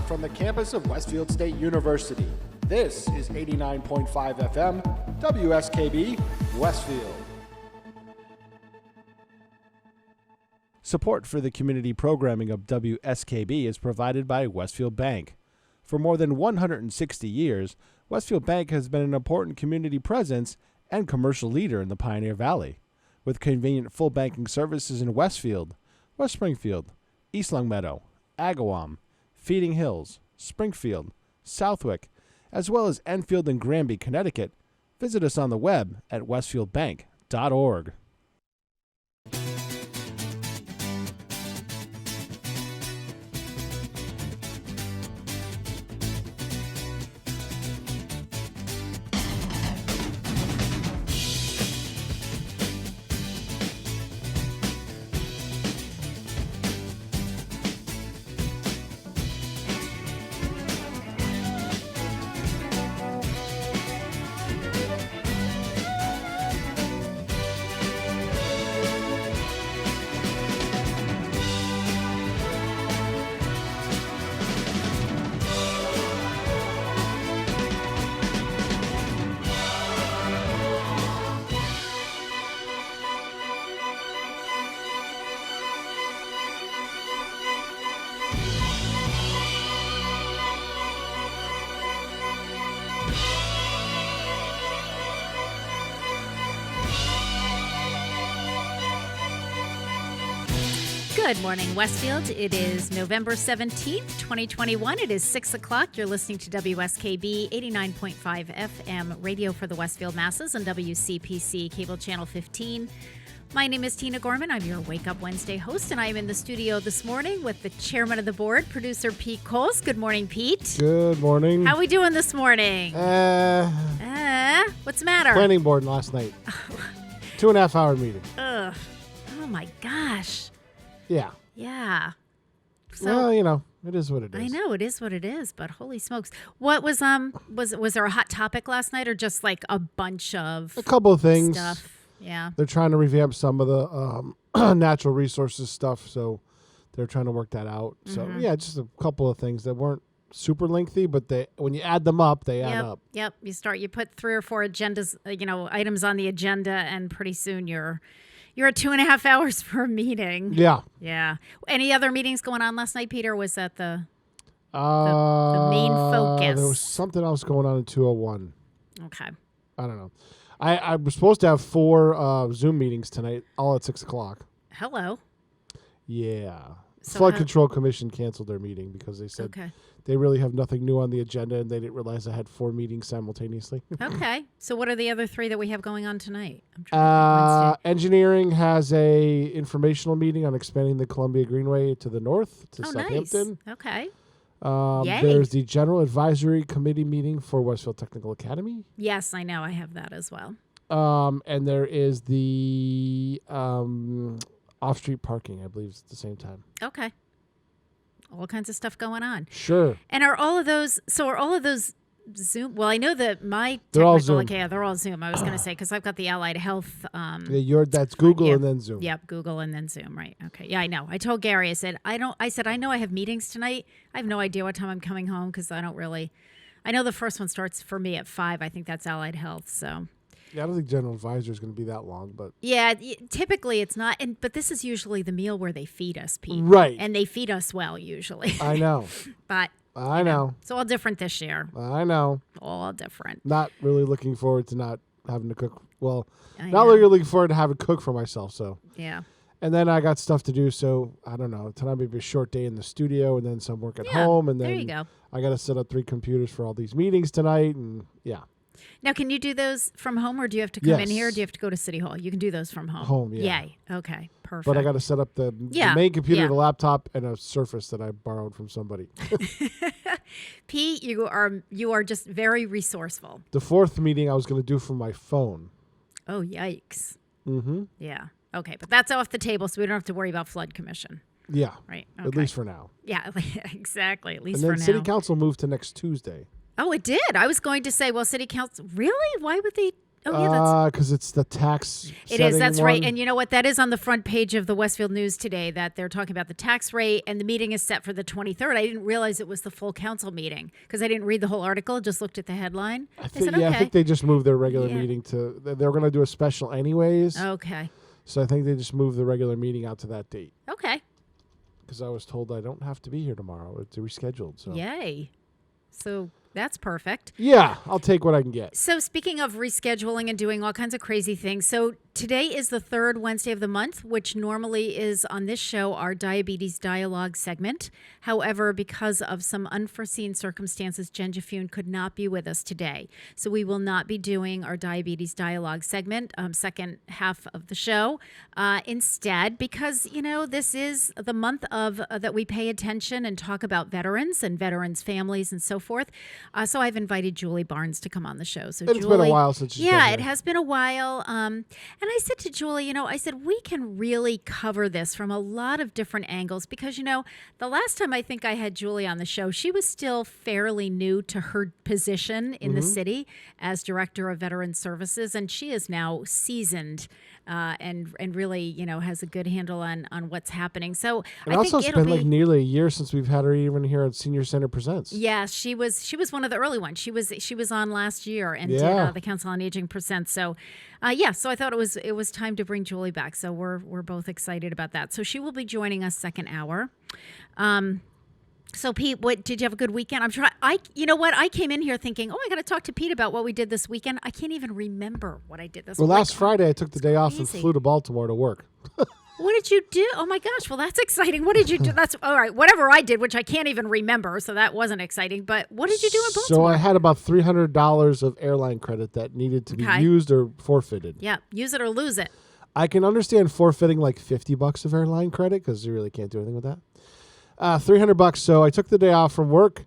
from the campus of Westfield State University. This is 89.5 FM, WSKB, Westfield. Support for the community programming of WSKB is provided by Westfield Bank. For more than 160 years, Westfield Bank has been an important community presence and commercial leader in the Pioneer Valley. With convenient full banking services in Westfield, West Springfield, East Longmeadow, Agawam, Feeding Hills, Springfield, Southwick, as well as Enfield and Granby, Connecticut, visit us on the web at westfieldbank.org. Good morning, Westfield. It is November 17th, 2021. It is 6 o'clock. You're listening to WSKB 89.5 FM radio for the Westfield masses on WCPC Cable Channel 15. My name is Tina Gorman. I'm your Wake Up Wednesday host, and I am in the studio this morning with the chairman of the board, producer Pete Coles. Good morning, Pete. Good morning. How are we doing this morning? What's the matter? Planning board last night. 2.5 hour meeting. Ugh. Oh, my gosh. Yeah. Yeah. So, well, you know, it is what it is. I know it is what it is, but holy smokes. What was there a hot topic last night or just like a bunch of a couple of things. Stuff? Yeah. They're trying to revamp some of the natural resources stuff, so they're trying to work that out. So, yeah, just a couple of things that weren't super lengthy, but when you add them up, they add up. Yep. You put 3 or 4 agendas, items on the agenda, and pretty soon you're at 2.5 hours for a meeting. Yeah. Yeah. Any other meetings going on last night, Peter? Was that the main focus? There was something else going on in 201. Okay. I don't know. I was supposed to have 4 Zoom meetings tonight, all at 6 o'clock. Hello. Yeah. So Flood Control Commission canceled their meeting because they said okay. They really have nothing new on the agenda, and they didn't realize I had 4 meetings simultaneously. Okay. So what are the other 3 that we have going on tonight? I'm trying to engineering has a informational meeting on expanding the Columbia Greenway to the north, to Southampton. Nice. Okay. Yay. There's the General Advisory Committee meeting for Westfield Technical Academy. Yes, I know. I have that as well. And there is the off-street parking, I believe, at the same time. Okay. All kinds of stuff going on. Sure. And are all of those Zoom? Well, I know that they're all Zoom. They're all Zoom. I was going to say, because I've got the Allied Health. That's Google and then Zoom. Yep, Google and then Zoom, right. Okay. Yeah, I know. I told Gary, I said, I know I have meetings tonight. I have no idea what time I'm coming home because I know the first one starts for me at 5. I think that's Allied Health, so. Yeah, I don't think General Advisor is going to be that long, but yeah, typically it's not. But this is usually the meal where they feed us, Pete. Right, and they feed us well usually. I know, but I know it's all different this year. I know, all different. Not really looking forward to not having to cook. Well, not really looking forward to having to cook for myself. So yeah. And then I got stuff to do, so I don't know. Tonight may be a short day in the studio, and then some work at home, and then there you go. I got to set up 3 computers for all these meetings tonight, and yeah. Now, can you do those from home, or do you have to come in here, or do you have to go to City Hall? You can do those from home. Home, yeah. Yay. Okay, perfect. But I got to set up the main computer, the laptop, and a Surface that I borrowed from somebody. Pete, you are just very resourceful. The 4th meeting I was going to do from my phone. Oh, yikes. Mm-hmm. Yeah. Okay, but that's off the table, so we don't have to worry about Flood Commission. Yeah. Right. Okay. At least for now. Yeah, exactly. At least for now. And then City Council moved to next Tuesday. Oh, it did? I was going to say, well, City Council, really? Why would they? Oh, yeah, that's... Because it's the tax. It is. That's setting right. one. And you know what? That is on the front page of the Westfield News today, that they're talking about the tax rate, and the meeting is set for the 23rd. I didn't realize it was the full council meeting because I didn't read the whole article, just looked at the headline. I said, okay. I think they just moved their regular meeting to. They were going to do a special anyways. Okay. So I think they just moved the regular meeting out to that date. Okay. Because I was told I don't have to be here tomorrow. It's rescheduled. So. Yay. So that's perfect. Yeah, I'll take what I can get. So speaking of rescheduling and doing all kinds of crazy things, so today is the third Wednesday of the month, which normally is on this show our Diabetes Dialogue segment. However, because of some unforeseen circumstances, Jen Jaffoon could not be with us today. So we will not be doing our Diabetes Dialogue segment, second half of the show. Instead, because, you know, this is the month of that we pay attention and talk about veterans and veterans' families and so forth. So I've invited Julie Barnes to come on the show. So It's been a while since she's been yeah, here. it has been a while. And I said to Julie, you know, I said, we can really cover this from a lot of different angles because, you know, the last time I think I had Julie on the show, she was still fairly new to her position in the city as Director of Veteran Services. And she is now seasoned and really, you know, has a good handle on what's happening. So And I also, think it's been like nearly a year since we've had her even here at Senior Center Presents. Yeah, she was one of the early ones. She was on last year and did the Council on Aging Presents. So, so I thought it was time to bring Julie back. So we're both excited about that. So she will be joining us second hour. So Pete, what did you have a good weekend? You know what? I came in here thinking, I got to talk to Pete about what we did this weekend. I can't even remember what I did this weekend. Well, last Friday I took the day off and flew to Baltimore to work. What did you do? Oh my gosh. Well, that's exciting. What did you do? That's all right. Whatever I did, which I can't even remember. So that wasn't exciting. But what did you do in Baltimore? So I had about $300 of airline credit that needed to be used or forfeited. Yeah. Use it or lose it. I can understand forfeiting like $50 of airline credit because you really can't do anything with that. $300. So I took the day off from work.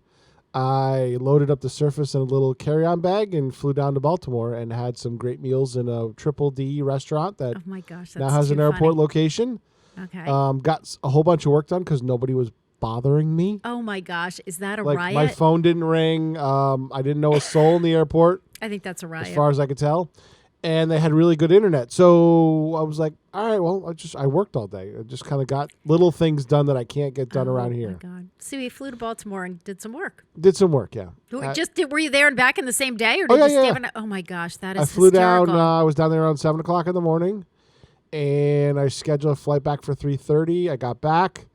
I loaded up the Surface in a little carry-on bag and flew down to Baltimore and had some great meals in a Triple D restaurant that oh my gosh, now has an airport location. Okay. Got a whole bunch of work done because nobody was bothering me. Oh my gosh, is that a like riot? My phone didn't ring. I didn't know a soul in the airport. I think that's a riot. As far as I could tell. And they had really good internet. So I was like, all right, well, I worked all day. I just kind of got little things done that I can't get done around here. Oh, my God. So you flew to Baltimore and did some work. Did some work, yeah. Were you there and back in the same day? Or did you stay oh, my gosh, that is hysterical. I flew down. I was down there around 7 o'clock in the morning. And I scheduled a flight back for 3:30. I got back.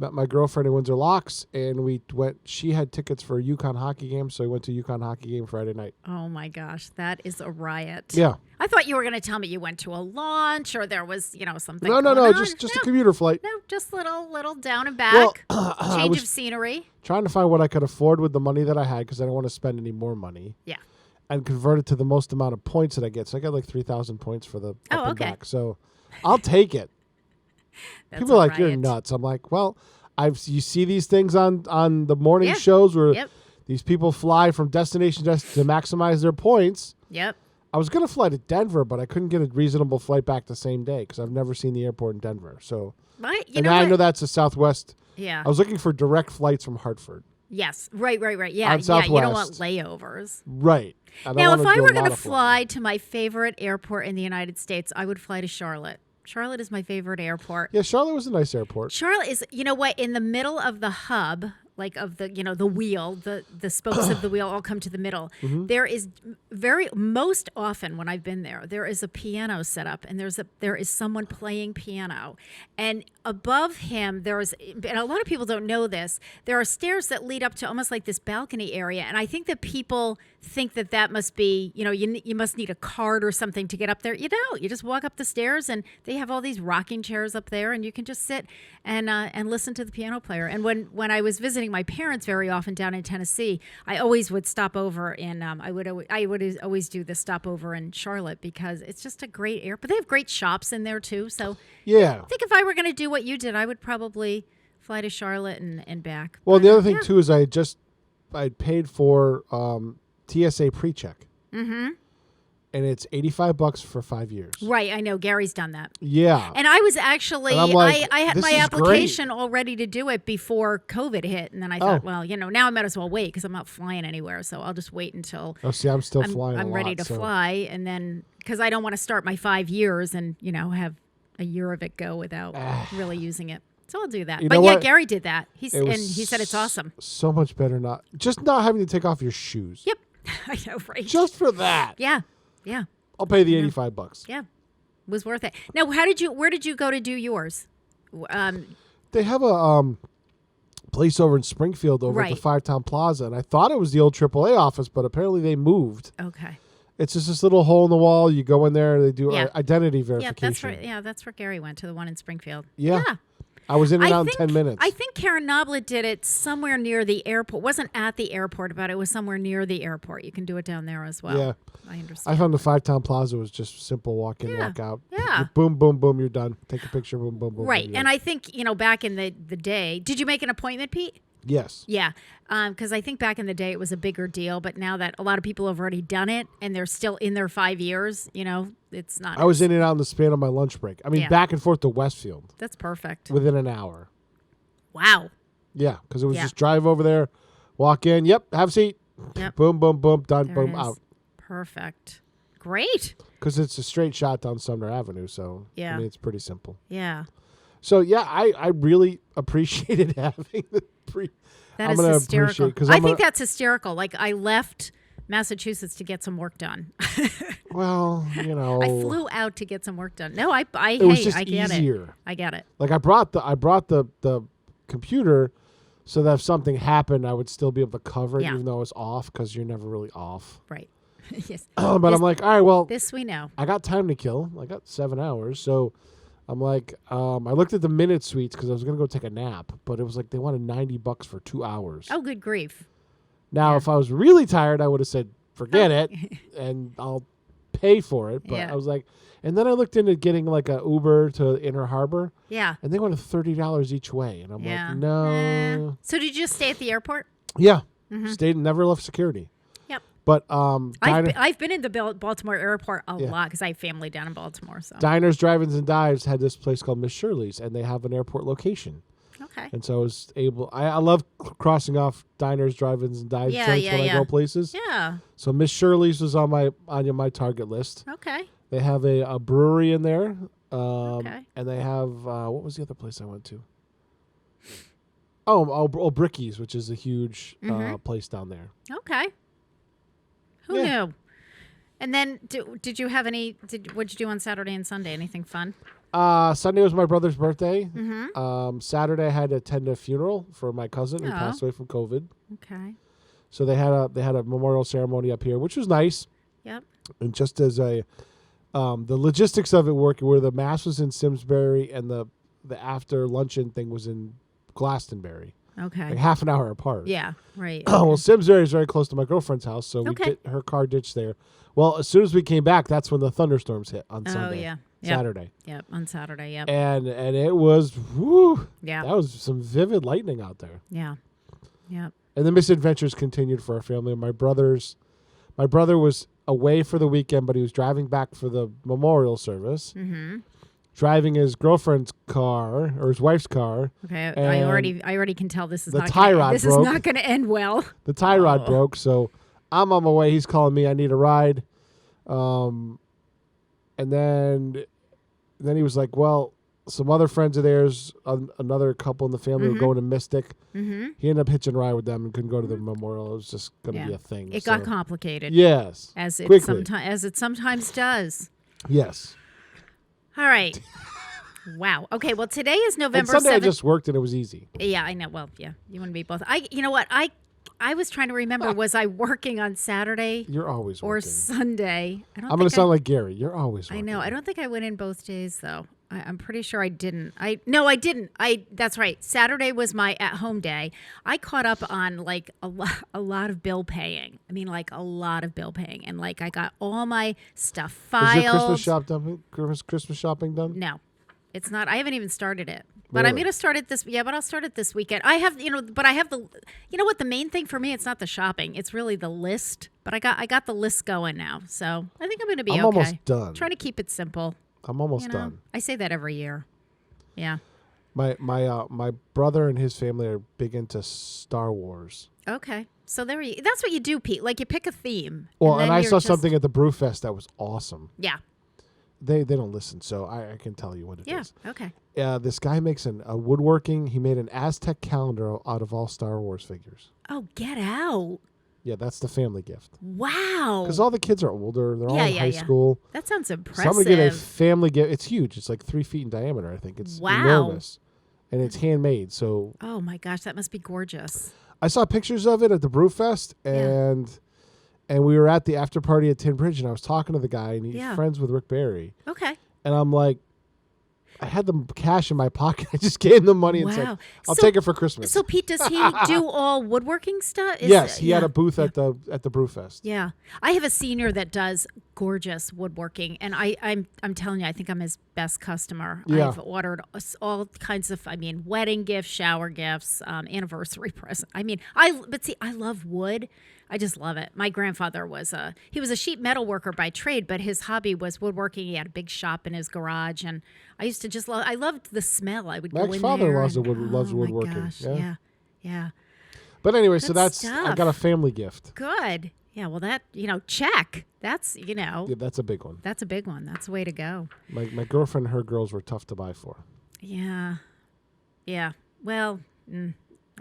Met my girlfriend in Windsor Locks, and we went. She had tickets for a UConn hockey game, so we went to a UConn hockey game Friday night. Oh my gosh, that is a riot! Yeah, I thought you were going to tell me you went to a launch or there was, something. No, just a commuter flight. No, just little down and back. Change of scenery. Trying to find what I could afford with the money that I had because I don't want to spend any more money. Yeah, and convert it to the most amount of points that I get. So I got like 3,000 points for the up and back. So I'll take it. People are like, you're nuts. I'm like, well, you see these things on the morning shows where these people fly from destination to maximize their points. Yep. I was going to fly to Denver, but I couldn't get a reasonable flight back the same day because I've never seen the airport in Denver. So, I know that's a Southwest. Yeah. I was looking for direct flights from Hartford. Yes. Right. Yeah. On Southwest. You don't want layovers. Right. Now, if I were going to fly to my favorite airport in the United States, I would fly to Charlotte. Charlotte is my favorite airport. Yeah, Charlotte was a nice airport. Charlotte is, in the middle of the hub, like of the, the wheel, the spokes of the wheel all come to the middle. Mm-hmm. There is most often when I've been there is a piano set up and there is someone playing piano. And above him, and a lot of people don't know this, there are stairs that lead up to almost like this balcony area. And I think that people think that must be, you must need a card or something to get up there. You don't. You just walk up the stairs and they have all these rocking chairs up there and you can just sit and listen to the piano player. And when I was visiting my parents very often down in Tennessee, I always would stop over in, I would always do the stopover in Charlotte because it's just a great airport. They have great shops in there too. So yeah, I think if I were going to do what you did, I would probably fly to Charlotte and back. Well, the other thing too is I paid for TSA pre-check. Mm-hmm. and it's $85 for 5 years. Right, I know. Gary's done that. Yeah. And I was actually, And I'm like, I had this my is application great. all ready to do it before COVID hit. And then I thought, well, now I might as well wait because I'm not flying anywhere. So I'll just wait until Oh, see, I'm still flying. I'm ready to fly. And then, because I don't want to start my 5 years and, have a year of it go without really using it. So I'll do that. But yeah, Gary did that. He said it's awesome. So much better not having to take off your shoes. Yep. I know, right? Just for that. Yeah. Yeah. I'll pay the $85. Yeah. It was worth it. Now, where did you go to do yours? They have a place over in Springfield over at the Five Town Plaza, and I thought it was the old AAA office, but apparently they moved. Okay. It's just this little hole in the wall. You go in there, they do identity verification. That's where Gary went, to the one in Springfield. Yeah. I was in and out in 10 minutes. I think Karen Noblet did it somewhere near the airport. It wasn't at the airport, but it was somewhere near the airport. You can do it down there as well. Yeah. I understand. I found the Five Town Plaza was just simple walk in, walk out. Yeah. Boom, boom, boom, you're done. Take a picture, boom, boom, boom. Right. And I think, back in the day, did you make an appointment, Pete? Yes. Yeah. Because I think back in the day it was a bigger deal, but now that a lot of people have already done it and they're still in their 5 years, it's not. I was in and out in the span of my lunch break. I mean, back and forth to Westfield. That's perfect. Within an hour. Wow. Yeah, because it was just drive over there, walk in, have a seat, boom, boom, boom, done, boom, out. Perfect. Great. Because it's a straight shot down Sumner Avenue, so I mean, it's pretty simple. Yeah. So, I really appreciated having the That is hysterical. I think that's hysterical. Like, I left Massachusetts to get some work done. Well, I flew out to get some work done. No, I it was just get easier. it. I get it. Like, I brought the computer so that if something happened, I would still be able to cover it, even though I was off, because you're never really off. Right. Yes. But I'm like, all right, well, this we know. I got time to kill. I got 7 hours, so I'm like, I looked at the minute suites because I was gonna go take a nap, but it was like they wanted $90 for 2 hours. Oh, good grief! Now, if I was really tired, I would have said, forget it, and I'll pay for it. But I was like, and then I looked into getting like a Uber to Inner Harbor. Yeah. And they wanted $30 each way, and I'm like, no. So did you just stay at the airport? Yeah. Stayed, never left security. Yep. But I've been in the Baltimore airport a lot because I have family down in Baltimore. So Diners, Drive-ins, and Dives had this place called Miss Shirley's, and they have an airport location. Okay. And so I was able. I love crossing off Diners, Drive-ins, and Dives joints when I go places. Yeah. So Miss Shirley's was on my target list. Okay. They have a brewery in there. Okay. And they have what was the other place I went to? Oh, Bricky's, which is a huge place down there. Okay. Who knew? And then, did you have what'd you do on Saturday and Sunday? Anything fun? Sunday was my brother's birthday. Saturday I had to attend a funeral for my cousin who passed away from COVID. Okay. So they had a memorial ceremony up here, which was nice. Yep. And just as the logistics of it working, where the mass was in Simsbury and the after luncheon thing was in Glastonbury. Okay. Like half an hour apart. Yeah, right. Well, Simsbury is very close to my girlfriend's house, so we get her car ditched there. Well, as soon as we came back, that's when the thunderstorms hit on Sunday. Oh, yeah. Saturday. Yep, on Saturday, yep. And it was, whoo. Yeah. That was some vivid lightning out there. Yeah. Yep. And the misadventures continued for our family. My brother was away for the weekend, but he was driving back for the memorial service. Mm-hmm. Driving his girlfriend's car or his wife's car. Okay, I already can tell this is not going to end well. The tie rod broke, so I'm on my way. He's calling me. I need a ride. And then he was like, well, some other friends of theirs, another couple in the family were going to Mystic. Mm-hmm. He ended up hitching a ride with them and couldn't go to the memorial. It was just going to be a thing. It got complicated. Yes. As it sometimes does. Yes. All right. Wow. Okay. Well, today is November 7th. Sunday I just worked and it was easy. Yeah, I know. Well, yeah, you want to be both. You know what? I was trying to remember. Was I working on Saturday? You're always working. Or Sunday? I'm going to sound like Gary. You're always working. I know. I don't think I went in both days though. I'm pretty sure I didn't. No, I didn't. That's right. Saturday was my at-home day. I caught up on like a lot of bill paying. I mean, like a lot of bill paying, and like I got all my stuff filed. Is your Christmas shopping done? No. It's not. I haven't even started it. But Really? I'm going to start it this. Yeah, but I'll start it this weekend. I have, but I have the. You know what? The main thing for me, it's not the shopping. It's really the list. But I got the list going now, so I think I'm going to be okay. I'm almost done. Trying to keep it simple. I'm almost done. I say that every year. Yeah. My brother and his family are big into Star Wars. Okay. So that's what you do, Pete. Like you pick a theme. Well, and I saw something at the Brewfest that was awesome. Yeah. They don't listen, so I can tell you what it is. Yeah. Okay. This guy makes a woodworking. He made an Aztec calendar out of all Star Wars figures. Oh, get out. Yeah, that's the family gift. Wow. Because all the kids are older. They're all in high yeah. school. That sounds impressive. Somebody get a family gift. It's huge. It's like 3 feet in diameter, I think. It's enormous. And it's handmade. So. Oh, my gosh. That must be gorgeous. I saw pictures of it at the Brewfest, and we were at the after party at Tin Bridge, and I was talking to the guy, and he's friends with Rick Barry. Okay. And I'm like, I had the cash in my pocket. I just gave him the money and said, I'll take it for Christmas. So, Pete, does he do all woodworking stuff? Yes, he had a booth at the Brewfest. Yeah. I have a senior that does gorgeous woodworking, and I'm telling you, I think I'm his best customer. Yeah. I've ordered all kinds of, wedding gifts, shower gifts, anniversary present. I love wood. I just love it. My grandfather was a sheet metal worker by trade, but his hobby was woodworking. He had a big shop in his garage, and I used to I loved the smell. I would go in there. My father loves woodworking. My gosh, yeah. But anyway, Good so I got a family gift. Good. Yeah, well, that, check. That's, Yeah, that's a big one. That's a big one. That's the way to go. My girlfriend and her girls were tough to buy for. Yeah. Yeah. Well,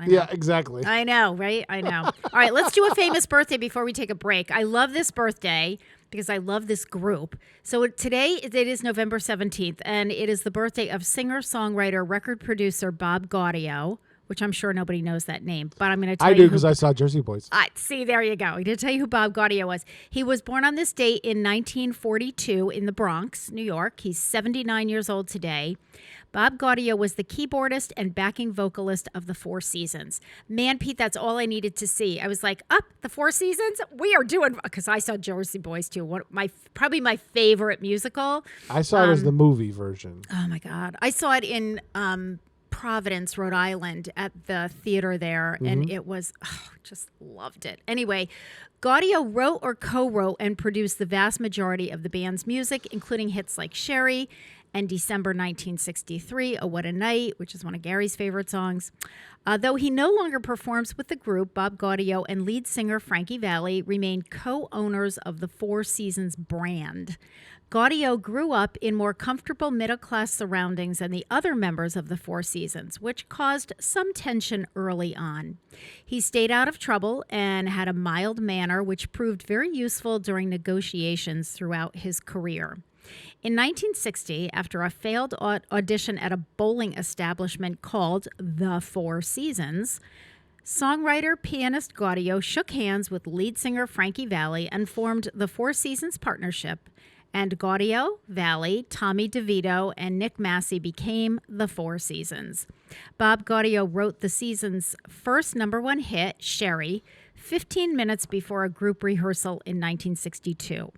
yeah, exactly. I know, right? I know. All right, let's do a famous birthday before we take a break. I love this birthday because I love this group. So today, it is November 17th, and it is the birthday of singer-songwriter, record producer Bob Gaudio, which I'm sure nobody knows that name, but I'm going to tell you. I do because I saw Jersey Boys. See, there you go. I'm going to tell you who Bob Gaudio was. He was born on this date in 1942 in the Bronx, New York. He's 79 years old today. Bob Gaudio was the keyboardist and backing vocalist of the Four Seasons. Man, Pete, that's all I needed to see. I was like, the Four Seasons? We are doing, because I saw Jersey Boys too. Probably my favorite musical. I saw it as the movie version. Oh my God. I saw it in Providence, Rhode Island at the theater there, and it was, just loved it. Anyway, Gaudio wrote or co-wrote and produced the vast majority of the band's music, including hits like Sherry and December 1963, Oh What a Night, which is one of Gary's favorite songs. Though he no longer performs with the group, Bob Gaudio and lead singer Frankie Valli remain co-owners of the Four Seasons brand. Gaudio grew up in more comfortable middle-class surroundings than the other members of the Four Seasons, which caused some tension early on. He stayed out of trouble and had a mild manner, which proved very useful during negotiations throughout his career. In 1960, after a failed audition at a bowling establishment called The Four Seasons, songwriter pianist Gaudio shook hands with lead singer Frankie Valli and formed the Four Seasons Partnership, and Gaudio, Valli, Tommy DeVito, and Nick Massey became the Four Seasons. Bob Gaudio wrote the season's first #1 hit, Sherry, 15 minutes before a group rehearsal in 1962.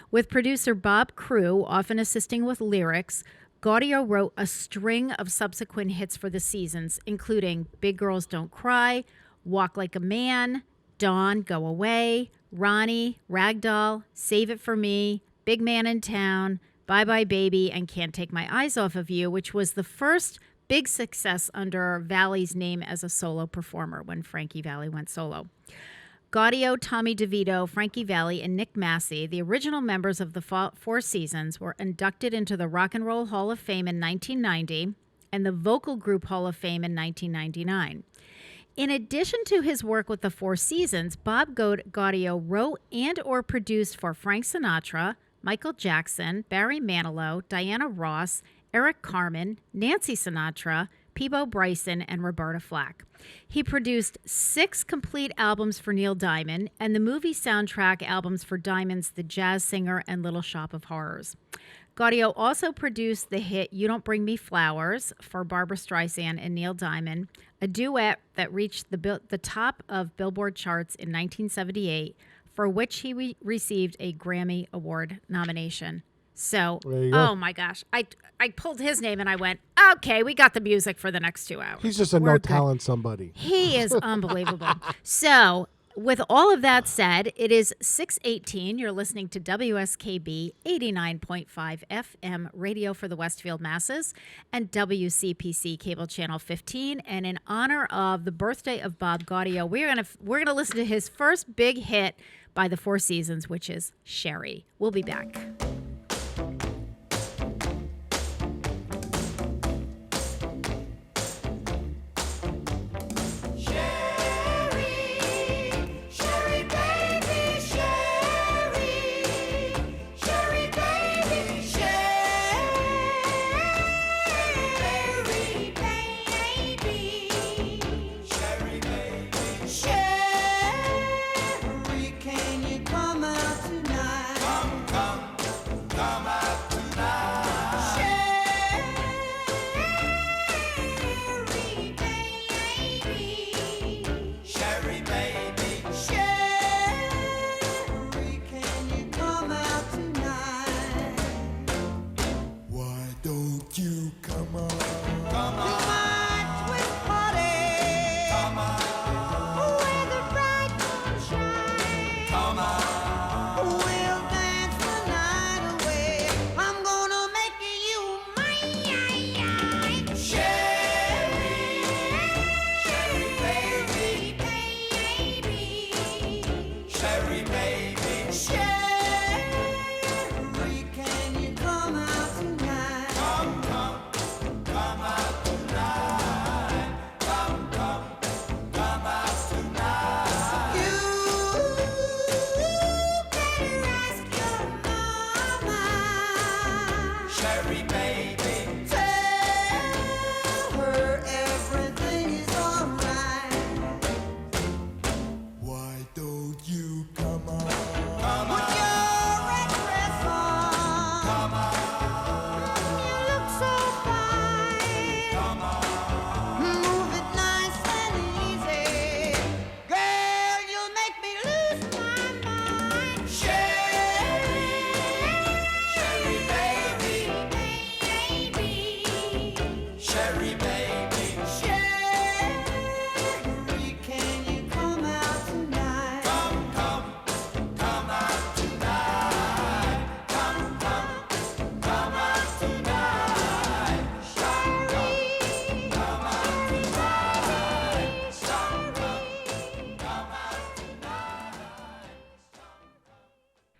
With producer Bob Crew often assisting with lyrics, Gaudio wrote a string of subsequent hits for the seasons, including Big Girls Don't Cry, Walk Like a Man, Dawn, Go Away, Ronnie, Ragdoll, Save It For Me, Big Man in Town, Bye Bye Baby, and Can't Take My Eyes Off of You, which was the first big success under Valli's name as a solo performer when Frankie Valli went solo. Gaudio, Tommy DeVito, Frankie Valli, and Nick Massey, the original members of the Four Seasons, were inducted into the Rock and Roll Hall of Fame in 1990 and the Vocal Group Hall of Fame in 1999. In addition to his work with the Four Seasons, Bob Gaudio wrote and or produced for Frank Sinatra, Michael Jackson, Barry Manilow, Diana Ross, Eric Carmen, Nancy Sinatra, Peabo Bryson, and Roberta Flack. He produced 6 complete albums for Neil Diamond and the movie soundtrack albums for Diamond's The Jazz Singer and Little Shop of Horrors. Gaudio also produced the hit You Don't Bring Me Flowers for Barbra Streisand and Neil Diamond, a duet that reached the top of Billboard charts in 1978, for which he received a Grammy Award nomination. So, go. oh my gosh. I pulled his name and I went, okay, we got the music for the next 2 hours. He's just a no-talent somebody. He is unbelievable. So, with all of that said, it is 6:18. You're listening to WSKB 89.5 FM radio for the Westfield Masses and WCPC cable channel 15. And in honor of the birthday of Bob Gaudio, we're gonna listen to his first big hit by the Four Seasons, which is Sherry. We'll be back.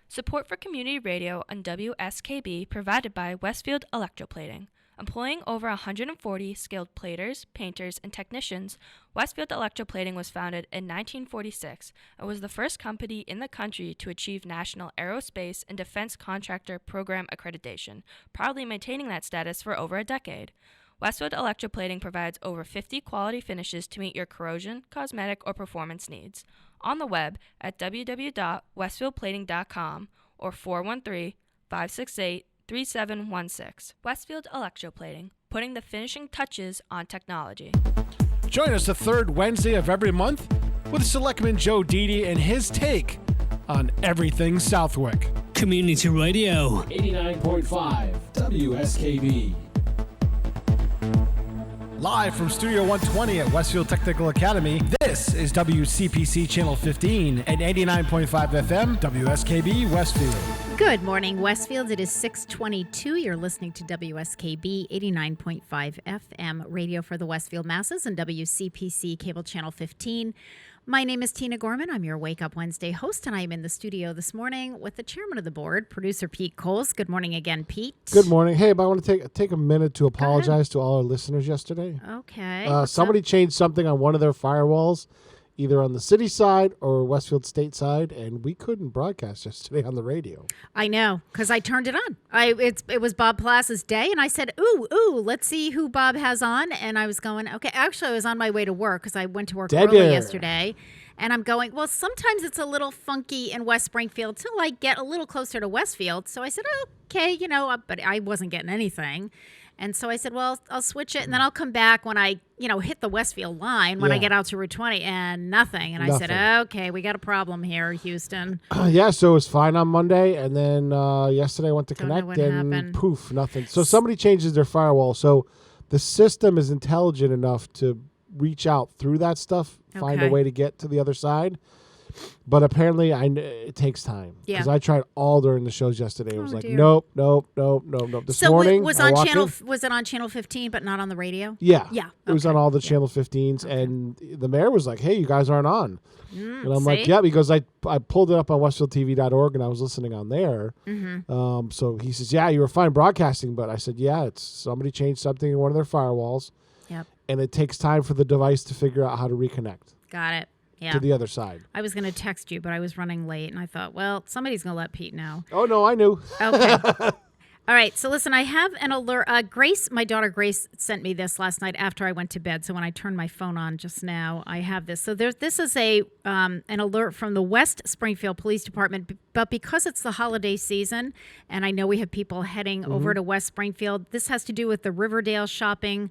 Support for community radio on WSKB provided by Westfield Electroplating. Employing over 140 skilled platers, painters, and technicians, Westfield Electroplating was founded in 1946 and was the first company in the country to achieve National Aerospace and Defense Contractor Program accreditation, proudly maintaining that status for over a decade. Westfield Electroplating provides over 50 quality finishes to meet your corrosion, cosmetic, or performance needs. On the web at www.westfieldplating.com or 413-568-3716. Westfield Electroplating, putting the finishing touches on technology. Join us the third Wednesday of every month with Selectman Joe Didi and his take on everything Southwick. Community Radio 89.5 WSKB. Live from Studio 120 at Westfield Technical Academy, this is WCPC Channel 15 and 89.5 FM, WSKB Westfield. Good morning, Westfield. It is 6:22. You're listening to WSKB 89.5 FM, radio for the Westfield Masses, and WCPC Cable Channel 15. My name is Tina Gorman. I'm your Wake Up Wednesday host, and I am in the studio this morning with the chairman of the board, producer Pete Coles. Good morning again, Pete. Good morning. Hey, but I want to take a minute to apologize to all our listeners yesterday. Okay. Somebody changed something on one of their firewalls, either on the city side or Westfield State side, and we couldn't broadcast yesterday on the radio. I know, because I turned it on. It was Bob Plaza's day, and I said, ooh, let's see who Bob has on. And I was going, okay, actually, I was on my way to work because I went to work early yesterday. And I'm going, well, sometimes it's a little funky in West Springfield till I get a little closer to Westfield. So I said, okay, but I wasn't getting anything. And so I said, well, I'll switch it, and then I'll come back when I, hit the Westfield line when I get out to Route 20, and nothing. And I said, okay, we got a problem here, Houston. So it was fine on Monday, and then yesterday I went to connect, and happened. Poof, nothing. So somebody changes their firewall. So the system is intelligent enough to reach out through that stuff, find a way to get to the other side. But apparently, it takes time. Yeah. Because I tried all during the shows yesterday. It was nope. This morning, was it on channel 15, but not on the radio? Yeah. Yeah. It was on all the channel 15s, and the mayor was like, "Hey, you guys aren't on." And I'm like, "Yeah," because I pulled it up on WestfieldTV.org, and I was listening on there. Mm-hmm. So he says, "Yeah, you were fine broadcasting," but I said, "Yeah, it's somebody changed something in one of their firewalls." Yep. And it takes time for the device to figure out how to reconnect. Got it. Yeah. To the other side. I was going to text you, but I was running late, and I thought, well, somebody's going to let Pete know. Oh, no, I knew. Okay. All right. So listen, I have an alert. Grace, my daughter Grace, sent me this last night after I went to bed. So when I turned my phone on just now, I have this. So this is an alert from the West Springfield Police Department. But because it's the holiday season, and I know we have people heading over to West Springfield, this has to do with the Riverdale Shopping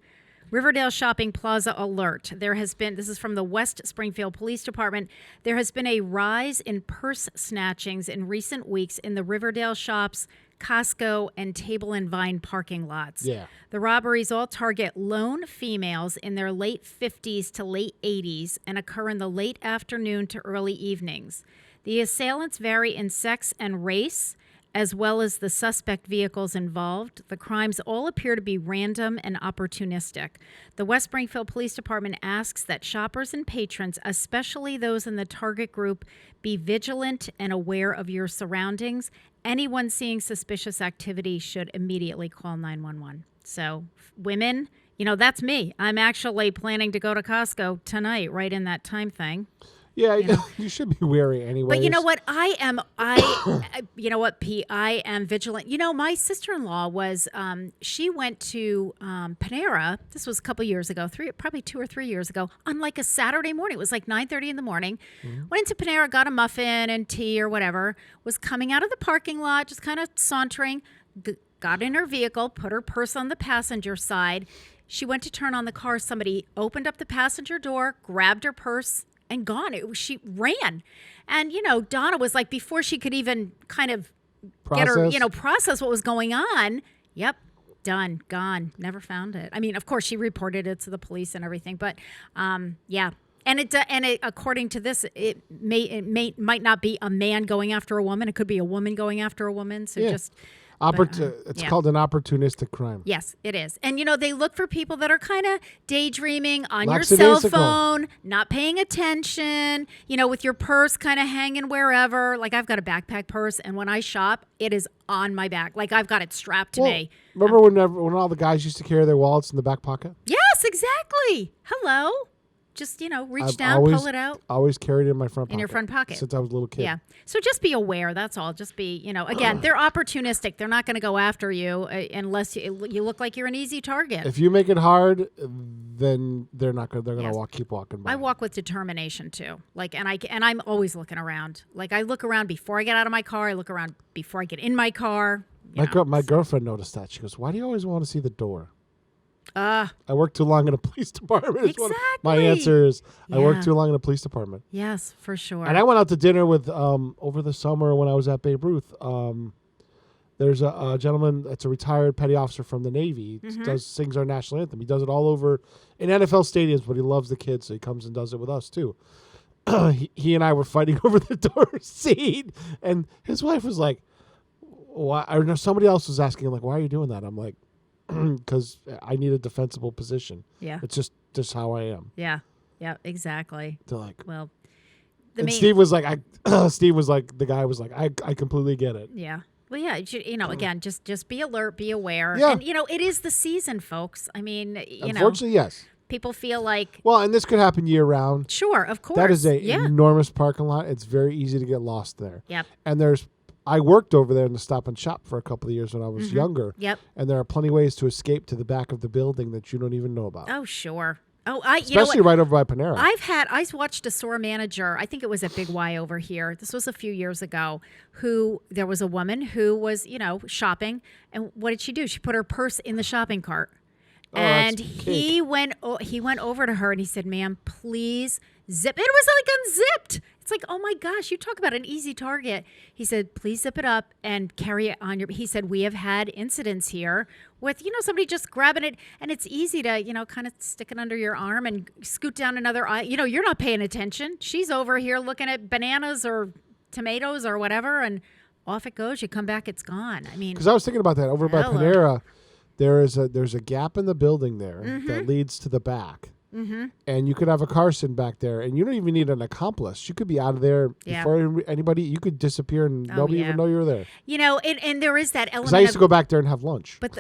Plaza alert. This is from the West Springfield Police Department. There has been a rise in purse snatchings in recent weeks in the Riverdale Shops, Costco, and Table and Vine parking lots. Yeah. The robberies all target lone females in their late 50s to late 80s and occur in the late afternoon to early evenings. The assailants vary in sex and race, as well as the suspect vehicles involved. The crimes all appear to be random and opportunistic. The West Springfield Police Department asks that shoppers and patrons, especially those in the target group, be vigilant and aware of your surroundings. Anyone seeing suspicious activity should immediately call 911. So, women, that's me. I'm actually planning to go to Costco tonight, right in that time thing. Yeah, you should be wary anyway. But you know what? You know what, Pete? I am vigilant. My sister-in-law she went to Panera. This was a couple years ago, probably 2 or 3 years ago, on like a Saturday morning. It was like 9:30 in the morning. Mm-hmm. Went into Panera, got a muffin and tea or whatever, was coming out of the parking lot, just kind of sauntering, got in her vehicle, put her purse on the passenger side. She went to turn on the car. Somebody opened up the passenger door, grabbed her purse, and gone. She ran. And, Donna was like, before she could even kind of process what was going on, yep, done, gone, never found it. I mean, of course, she reported it to the police and everything, but yeah. And it according to this, it might not be a man going after a woman. It could be a woman going after a woman. So just... It's called an opportunistic crime. Yes, it is. And, they look for people that are kind of daydreaming on your cell phone, not paying attention, with your purse kind of hanging wherever. Like, I've got a backpack purse, and when I shop, it is on my back. Like, I've got it strapped to me. Remember when all the guys used to carry their wallets in the back pocket? Yes, exactly. Hello. Just, reach down, pull it out. I always carried it in my front pocket. In your front pocket. Since I was a little kid. Yeah. So just be aware. That's all. Just be, again, they're opportunistic. They're not going to go after you unless you look like you're an easy target. If you make it hard, then they're not going. They're going to keep walking by. I walk with determination too. Like, and I'm always looking around. Like, I look around before I get out of my car. I look around before I get in my car. My girlfriend noticed that. She goes, "Why do you always want to see the door?" I work too long in a police department. Exactly. My answer is I work too long in a police department. Yes, for sure. And I went out to dinner with over the summer when I was at Babe Ruth. There's a gentleman that's a retired petty officer from the Navy. He sings our national anthem. He does it all over in NFL stadiums, but he loves the kids, so he comes and does it with us too. He and I were fighting over the door seat, and his wife was like, "Why?" Or no, somebody else was asking him, like, "Why are you doing that?" I'm like, because I need a defensible position. Yeah. It's just how I am. Yeah. Yeah, exactly. They're like, well, Steve was like, the guy was like, I completely get it. Yeah. Well, yeah, again, just be alert, be aware. Yeah. And, it is the season, folks. I mean, Unfortunately, yes. People feel like... Well, and this could happen year round. Sure, of course. That is an enormous parking lot. It's very easy to get lost there. Yep. And I worked over there in the Stop and Shop for a couple of years when I was younger. Yep. And there are plenty of ways to escape to the back of the building that you don't even know about. Oh, sure. Oh, especially right over by Panera. I watched a store manager, I think it was at Big Y over here. This was a few years ago, there was a woman who was, shopping. And what did she do? She put her purse in the shopping cart. And he went over to her and he said, "Ma'am, please zip." It was like unzipped. It's like, oh my gosh, you talk about an easy target. He said, "Please zip it up and carry it on your." He said, "We have had incidents here with, somebody just grabbing it, and it's easy to, kind of stick it under your arm and scoot down another aisle. You're not paying attention. She's over here looking at bananas or tomatoes or whatever, and off it goes. You come back, it's gone." I mean, because I was thinking about that over by Panera. There's a gap in the building there that leads to the back. Mm-hmm. And you could have a car sitting back there, and you don't even need an accomplice. You could be out of there before anybody. You could disappear, and nobody even know you were there. And there is that element. Because I used to go back there and have lunch. But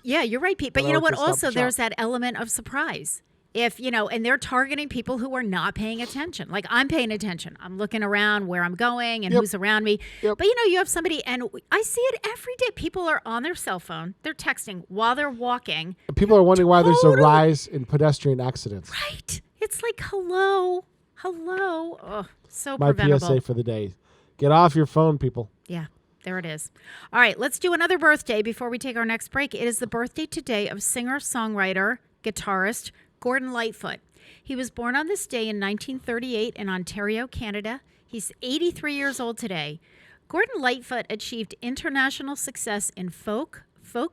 you're right, Pete. But you know what? Also, there's that element of surprise. If, and they're targeting people who are not paying attention. Like, I'm paying attention. I'm looking around where I'm going and who's around me. Yep. But, you have somebody, and I see it every day. People are on their cell phone. They're texting while they're walking. And people are wondering why there's a rise in pedestrian accidents. Right. It's like, hello. Oh, so My preventable. PSA for the day. Get off your phone, people. Yeah. There it is. All right, let's do another birthday before we take our next break. It is the birthday today of singer-songwriter, guitarist, Gordon Lightfoot. He was born on this day in 1938 in Ontario, Canada. He's 83 years old today. Gordon Lightfoot achieved international success in folk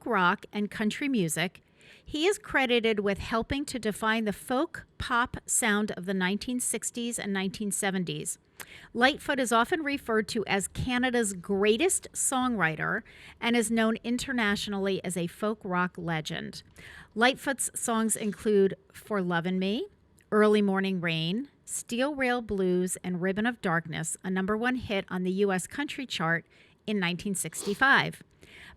rock, and country music. He is credited with helping to define the folk pop sound of the 1960s and 1970s. Lightfoot is often referred to as Canada's greatest songwriter and is known internationally as a folk rock legend. Lightfoot's songs include For Lovin' Me, Early Morning Rain, Steel Rail Blues, and Ribbon of Darkness, a #1 hit on the U.S. country chart in 1965.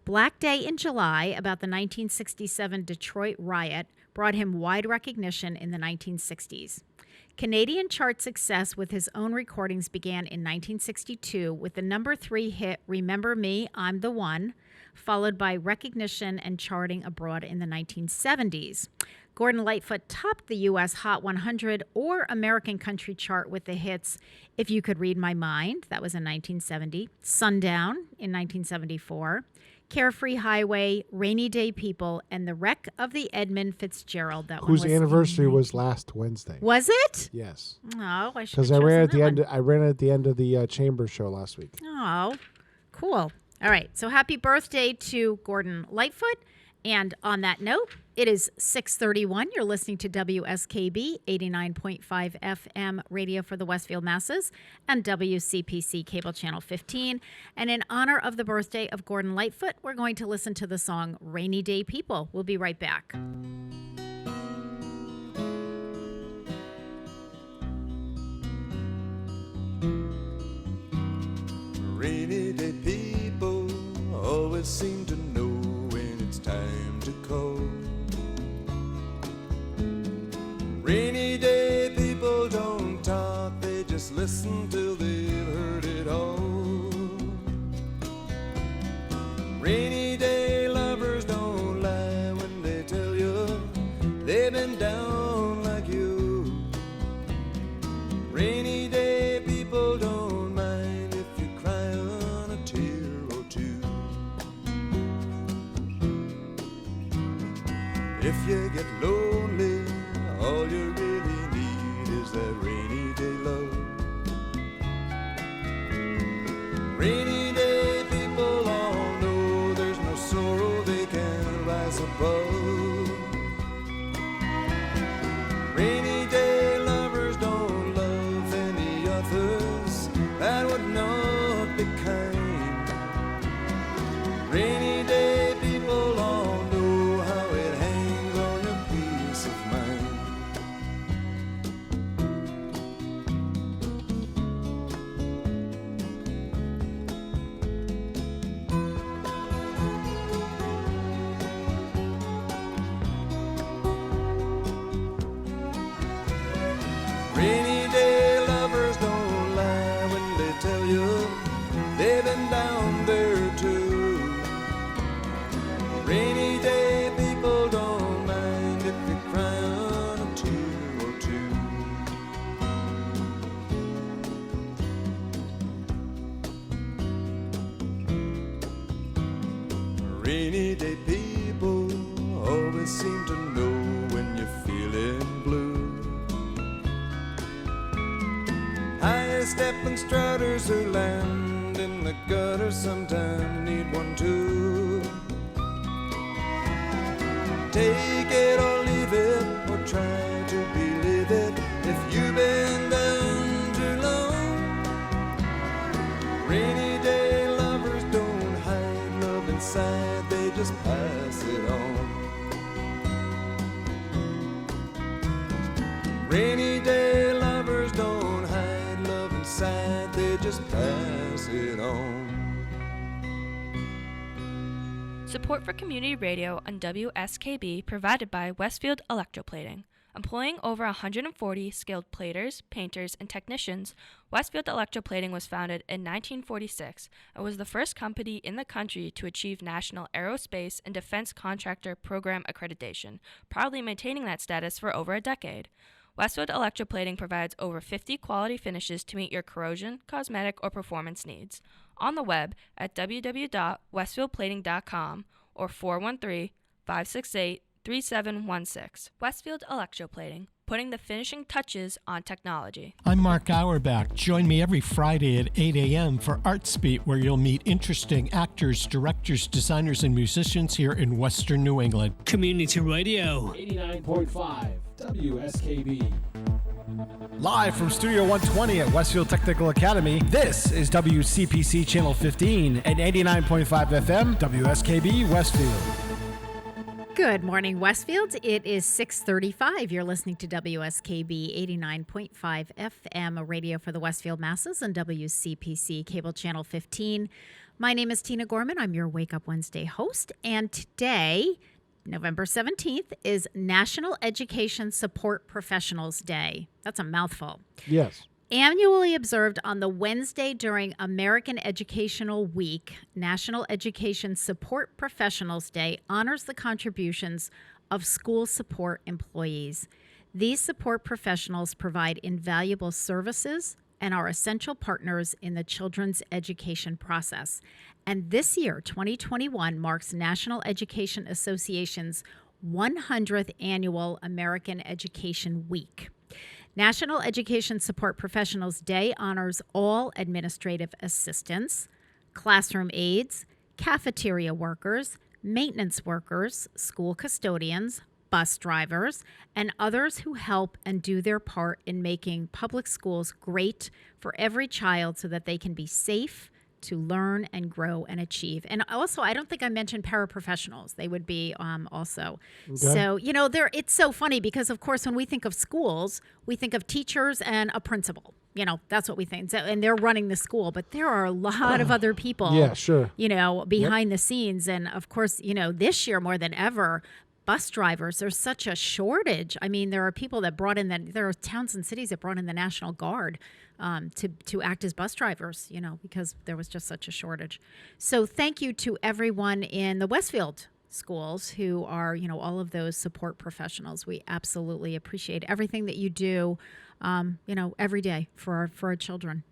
Black Day in July, about the 1967 Detroit riot, brought him wide recognition in the 1960s. Canadian chart success with his own recordings began in 1962 with the #3 hit Remember Me, I'm the One, followed by recognition and charting abroad in the 1970s. Gordon Lightfoot topped the U.S. Hot 100 or American Country chart with the hits If You Could Read My Mind, that was in 1970, Sundown in 1974, Carefree Highway, Rainy Day People, and The Wreck of the Edmund Fitzgerald. Whose anniversary was last Wednesday. Was it? Yes. Oh, I should. Because I ran at the end of the Chamber show last week. Oh, cool. All right. So happy birthday to Gordon Lightfoot. And on that note, it is 6:31. You're listening to WSKB 89.5 FM radio for the Westfield masses and WCPC cable channel 15. And in honor of the birthday of Gordon Lightfoot, we're going to listen to the song Rainy Day People. We'll be right back. Rainy day people always seem to know when it's time to call. Rainy day people don't talk, they just listen till they've heard it all. Rainy day lovers don't lie when they tell you they've been down like you. Rainy day people don't mind if you cry on a tear or two. If you get lonely, all you really need is that rainy day love. Rainy day people all know there's no sorrow they can rise above. Rainy day lovers don't love any others, that would not be kind. Rainy day people all know how it hangs on your peace of mind. Rainy day lovers don't lie when they tell you they've been down there too. Rainy day people don't mind if you cry on a tear Zeppelin Striders who land in the gutter sometimes need one too. Take it or leave it, or try to believe it. If you've been down too long, rainy day lovers don't hide love inside, they just pass it on. Rainy day lovers don't hide love inside, they just pass it on. Support for community radio on WSKB provided by Westfield Electroplating. Employing over 140 skilled platers, painters, and technicians, Westfield Electroplating was founded in 1946 and was the first company in the country to achieve National Aerospace and Defense Contractor Program accreditation, proudly maintaining that status for over a decade. Westfield Electroplating provides over 50 quality finishes to meet your corrosion, cosmetic, or performance needs. On the web at www.westfieldplating.com or 413-568-3716. Westfield Electroplating, putting the finishing touches on technology. I'm Mark Auerbach. Join me every Friday at 8 a.m. for Arts Beat, where you'll meet interesting actors, directors, designers, and musicians here in Western New England. Community Radio. 89.5 WSKB. Live from Studio 120 at Westfield Technical Academy, this is WCPC Channel 15 at 89.5 FM, WSKB Westfield. Good morning, Westfield. It is 6:35. You're listening to WSKB 89.5 FM, a radio for the Westfield masses, and WCPC Cable Channel 15. My name is Tina Gorman. I'm your Wake Up Wednesday host, and today, November 17th, is National Education Support Professionals Day. That's a mouthful. Yes. Annually observed on the Wednesday during American Educational Week, National Education Support Professionals Day honors the contributions of school support employees. These support professionals provide invaluable services and are essential partners in the children's education process. And this year, 2021, marks National Education Association's 100th annual American Education Week. National Education Support Professionals Day honors all administrative assistants, classroom aides, cafeteria workers, maintenance workers, school custodians, bus drivers, and others who help and do their part in making public schools great for every child so that they can be safe to learn and grow and achieve. And also, I don't think I mentioned paraprofessionals. They would be also. Okay. So, it's so funny because, of course, when we think of schools, we think of teachers and a principal. That's what we think. So, and they're running the school, but there are a lot of other people, behind the scenes. And of course, this year more than ever, bus drivers, there's such a shortage. I mean, there are people that there are towns and cities that brought in the National Guard to act as bus drivers, because there was just such a shortage. So thank you to everyone in the Westfield schools who are, all of those support professionals. We absolutely appreciate everything that you do, every day for our children.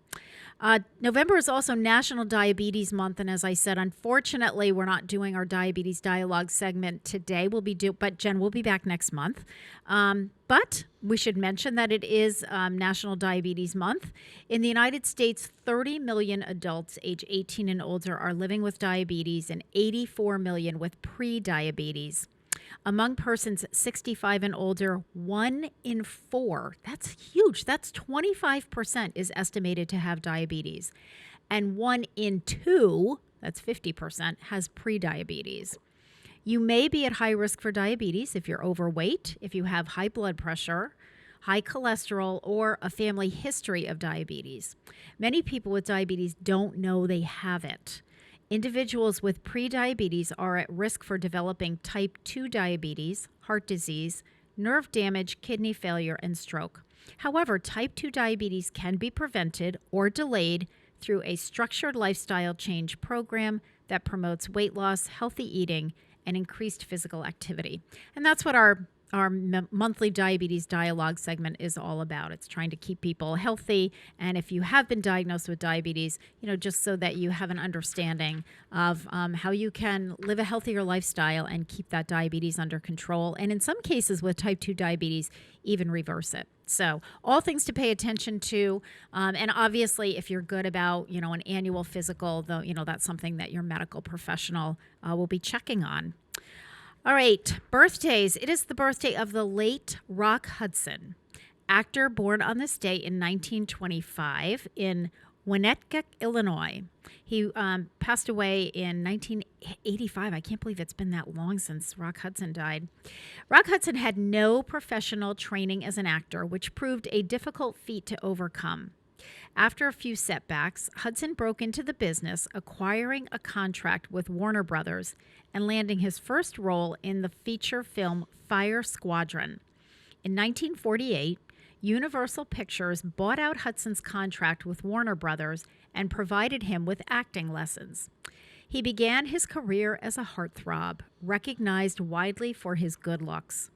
November is also National Diabetes Month, and as I said, unfortunately, we're not doing our Diabetes Dialogue segment today. But Jen will be back next month. But we should mention that it is National Diabetes Month. In the United States, 30 million adults age 18 and older are living with diabetes, and 84 million with pre-diabetes. Among persons 65 and older, 1 in 4, that's huge, that's 25%, is estimated to have diabetes. And 1 in 2, that's 50%, has prediabetes. You may be at high risk for diabetes if you're overweight, if you have high blood pressure, high cholesterol, or a family history of diabetes. Many people with diabetes don't know they have it. Individuals with prediabetes are at risk for developing type 2 diabetes, heart disease, nerve damage, kidney failure, and stroke. However, type 2 diabetes can be prevented or delayed through a structured lifestyle change program that promotes weight loss, healthy eating, and increased physical activity. And that's what our monthly Diabetes Dialogue segment is all about. It's trying to keep people healthy. And if you have been diagnosed with diabetes, just so that you have an understanding of how you can live a healthier lifestyle and keep that diabetes under control. And in some cases with type 2 diabetes, even reverse it. So all things to pay attention to. And obviously, if you're good about, an annual physical, though, that's something that your medical professional will be checking on. All right, birthdays. It is the birthday of the late Rock Hudson, actor born on this day in 1925 in Winnetka, Illinois. He passed away in 1985. I can't believe it's been that long since Rock Hudson died. Rock Hudson had no professional training as an actor, which proved a difficult feat to overcome. After a few setbacks, Hudson broke into the business, acquiring a contract with Warner Brothers and landing his first role in the feature film Fire Squadron. In 1948, Universal Pictures bought out Hudson's contract with Warner Brothers and provided him with acting lessons. He began his career as a heartthrob, recognized widely for his good looks.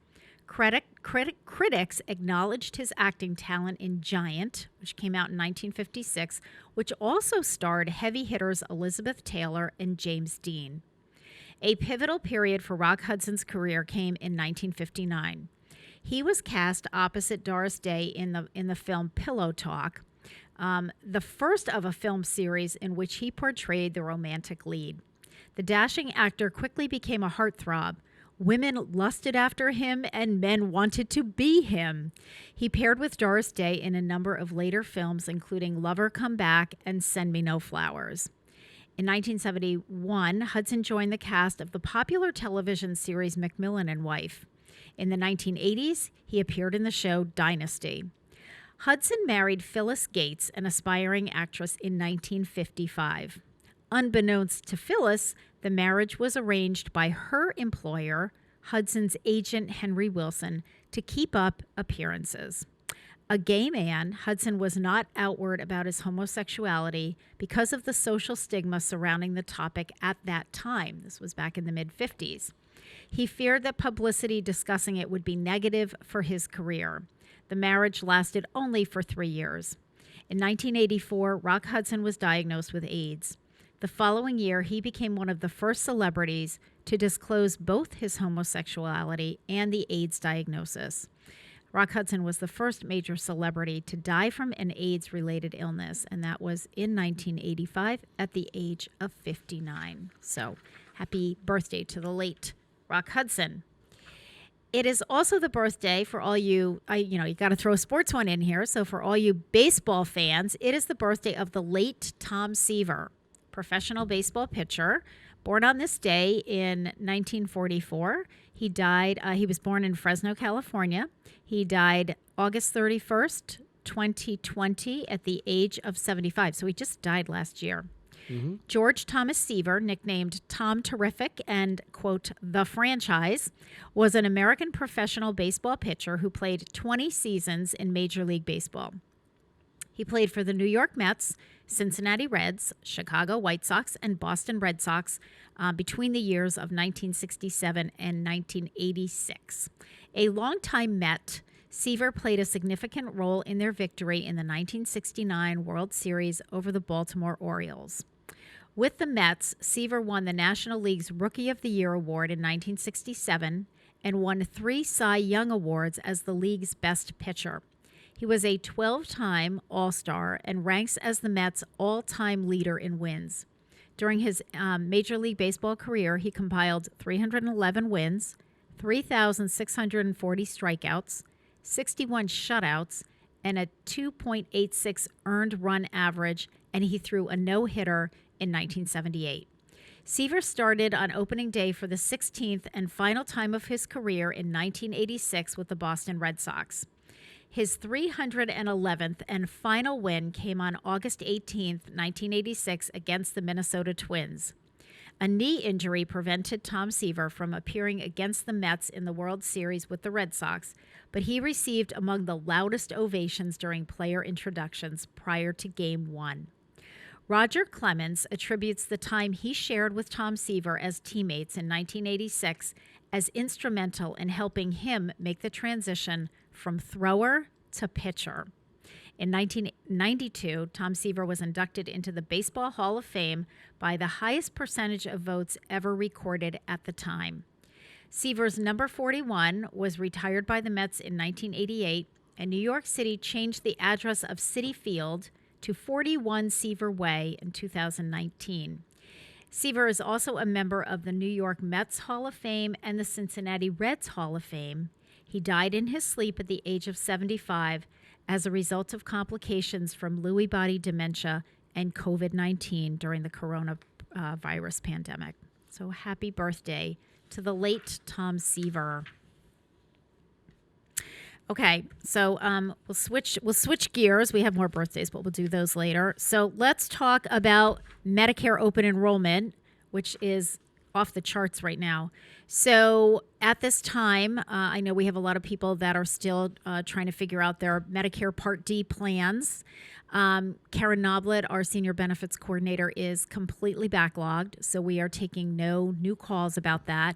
Critics acknowledged his acting talent in Giant, which came out in 1956, which also starred heavy hitters Elizabeth Taylor and James Dean. A pivotal period for Rock Hudson's career came in 1959. He was cast opposite Doris Day in the film Pillow Talk, the first of a film series in which he portrayed the romantic lead. The dashing actor quickly became a heartthrob. Women lusted after him, and men wanted to be him. He paired with Doris Day in a number of later films, including Lover Come Back and Send Me No Flowers. In 1971, Hudson joined the cast of the popular television series Macmillan and Wife. In the 1980s, he appeared in the show Dynasty. Hudson married Phyllis Gates, an aspiring actress, in 1955. Unbeknownst to Phyllis, the marriage was arranged by her employer, Hudson's agent Henry Wilson, to keep up appearances. A gay man, Hudson was not outward about his homosexuality because of the social stigma surrounding the topic at that time. This was back in the mid-50s. He feared that publicity discussing it would be negative for his career. The marriage lasted only for 3 years. In 1984, Rock Hudson was diagnosed with AIDS. The following year, he became one of the first celebrities to disclose both his homosexuality and the AIDS diagnosis. Rock Hudson was the first major celebrity to die from an AIDS-related illness, and that was in 1985 at the age of 59. So, happy birthday to the late Rock Hudson. It is also the birthday for all you got to throw a sports one in here. So for all you baseball fans, it is the birthday of the late Tom Seaver, professional baseball pitcher, born on this day in 1944. He died, he was born in Fresno, California. He died August 31st, 2020 at the age of 75. So he just died last year. Mm-hmm. George Thomas Seaver, nicknamed Tom Terrific and, quote, the franchise, was an American professional baseball pitcher who played 20 seasons in Major League Baseball. He played for the New York Mets, Cincinnati Reds, Chicago White Sox, and Boston Red Sox between the years of 1967 and 1986. A longtime Met, Seaver played a significant role in their victory in the 1969 World Series over the Baltimore Orioles. With the Mets, Seaver won the National League's Rookie of the Year award in 1967 and won 3 Cy Young Awards as the league's best pitcher. He was a 12-time All-Star and ranks as the Mets' all-time leader in wins. During his Major League Baseball career, he compiled 311 wins, 3,640 strikeouts, 61 shutouts, and a 2.86 earned run average, and he threw a no-hitter in 1978. Seaver started on opening day for the 16th and final time of his career in 1986 with the Boston Red Sox. His 311th and final win came on August 18th, 1986 against the Minnesota Twins. A knee injury prevented Tom Seaver from appearing against the Mets in the World Series with the Red Sox, but he received among the loudest ovations during player introductions prior to Game 1. Roger Clemens attributes the time he shared with Tom Seaver as teammates in 1986 as instrumental in helping him make the transition from thrower to pitcher. In 1992, Tom Seaver was inducted into the Baseball Hall of Fame by the highest percentage of votes ever recorded at the time. Seaver's number 41 was retired by the Mets in 1988, and New York City changed the address of Citi Field to 41 Seaver Way in 2019. Seaver is also a member of the New York Mets Hall of Fame and the Cincinnati Reds Hall of Fame. He died in his sleep at the age of 75 as a result of complications from Lewy body dementia and COVID-19 during the coronavirus pandemic. So happy birthday to the late Tom Seaver. Okay, so we'll switch gears. We have more birthdays, but we'll do those later. So let's talk about Medicare open enrollment, which is off the charts right now. So at this time, I know we have a lot of people that are still trying to figure out their Medicare Part D plans. Karen Noblet, our senior benefits coordinator, is completely backlogged, so we are taking no new calls about that.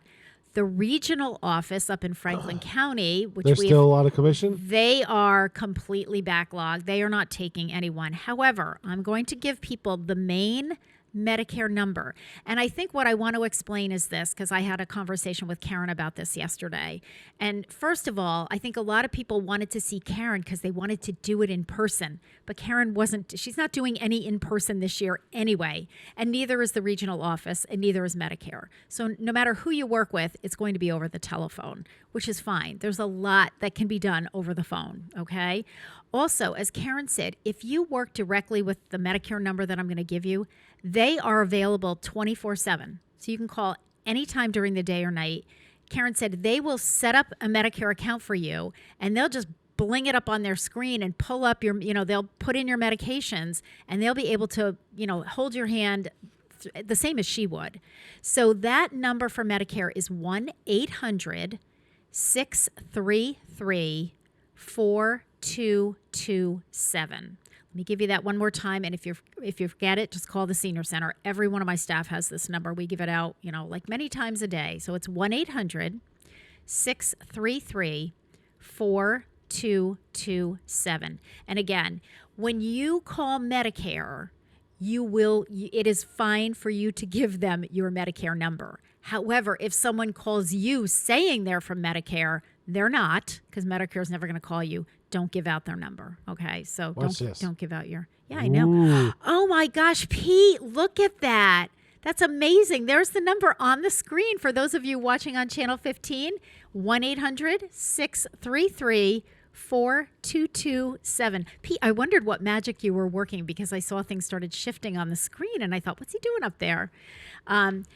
The regional office up in Franklin County, which there's still a lot of commission. They are completely backlogged. They are not taking anyone. However, I'm going to give people the main Medicare number. And I think what I want to explain is this, because I had a conversation with Karen about this yesterday. And first of all, I think a lot of people wanted to see Karen because they wanted to do it in person. But Karen she's not doing any in person this year anyway. And neither is the regional office, and neither is Medicare. So no matter who you work with, it's going to be over the telephone, which is fine. There's a lot that can be done over the phone, okay? Also, as Karen said, if you work directly with the Medicare number that I'm going to give you, they are available 24/7. So you can call anytime during the day or night. Karen said they will set up a Medicare account for you, and they'll just bling it up on their screen and pull up they'll put in your medications, and they'll be able to, hold your hand the same as she would. So that number for Medicare is 1-800-633-4227. Let me give you that one more time, and if you forget it, just call the senior center. Every one of my staff has this number. We give it out, like many times a day. So it's 1-800-633-4227. And again, when you call Medicare, it is fine for you to give them your Medicare number. However, if someone calls you saying they're from Medicare, they're not, because Medicare is never going to call you. Don't give out their number, okay? So don't give out your... Yeah, I know. Ooh. Oh, my gosh, Pete, look at that. That's amazing. There's the number on the screen for those of you watching on Channel 15, 1-800-633-4227. Pete, I wondered what magic you were working because I saw things started shifting on the screen, and I thought, what's he doing up there?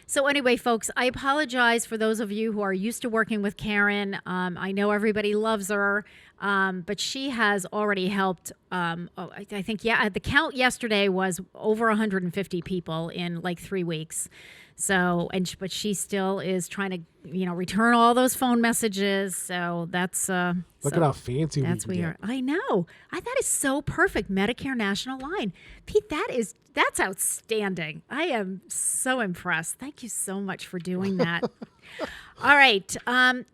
So anyway, folks, I apologize for those of you who are used to working with Karen. I know everybody loves her, but she has already helped. I think, the count yesterday was over 150 people in like 3 weeks. So, but she still is trying to, return all those phone messages. So that's look at how fancy we are. I know. That is so perfect. Medicare National Line, Pete. That's outstanding. I am so impressed. Thank you so much for doing that. All right,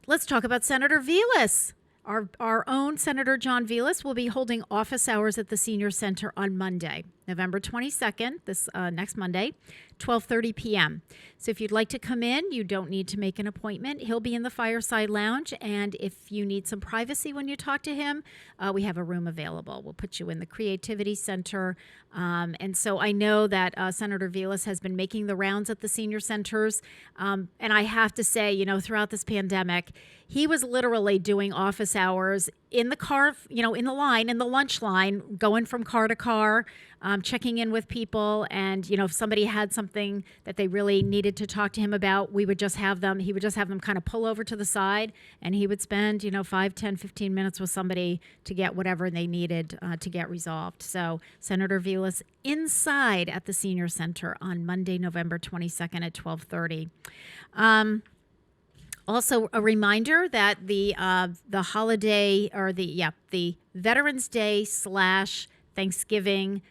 let's talk about Senator Velas. Our own Senator John Velas will be holding office hours at the Senior Center on Monday, November 22nd, this next Monday, 12:30 p.m. So if you'd like to come in, you don't need to make an appointment. He'll be in the Fireside Lounge, and if you need some privacy when you talk to him, we have a room available. We'll put you in the Creativity Center. And so I know that Senator Velas has been making the rounds at the senior centers. And I have to say, throughout this pandemic, he was literally doing office hours in the car, in the line, in the lunch line, going from car to car, checking in with people. And, if somebody had something that they really needed to talk to him about, he would just have them kind of pull over to the side, and he would spend, 5, 10, 15 minutes with somebody to get whatever they needed to get resolved. So Senator Velas inside at the Senior Center on Monday, November 22nd at 12:30. Also, a reminder that the holiday or the Veterans Day / Thanksgiving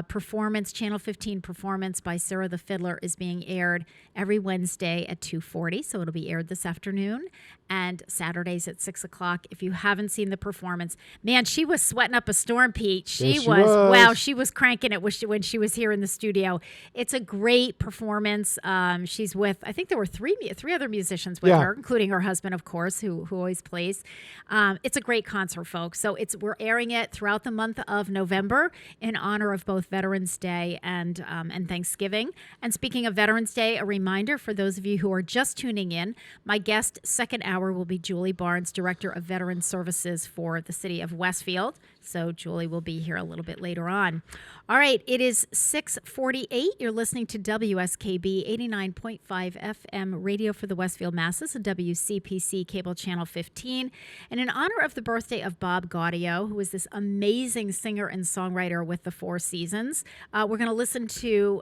Performance, Channel 15 Performance by Sarah the Fiddler is being aired every Wednesday at 2:40, so it'll be aired this afternoon, and Saturdays at 6 o'clock. If you haven't seen the performance, man, she was sweating up a storm, Pete. She was. Wow, she was cranking it when she was here in the studio. It's a great performance. She's with, I think there were three other musicians with her, including her husband, of course, who always plays. It's a great concert, folks. So we're airing it throughout the month of November in honor of both Veterans Day and Thanksgiving. And speaking of Veterans Day, a reminder for those of you who are just tuning in, my guest second hour will be Julie Barnes, Director of Veteran Services for the City of Westfield. So Julie will be here a little bit later on. All right, it is 6:48. You're listening to WSKB 89.5 FM radio for the Westfield Masses and WCPC Cable Channel 15. And in honor of the birthday of Bob Gaudio, who is this amazing singer and songwriter with the Four Seasons, we're going to listen to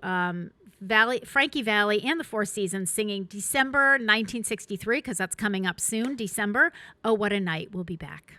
Frankie Valli and the Four Seasons singing December 1963, because that's coming up soon, December. Oh, What a Night. We'll be back.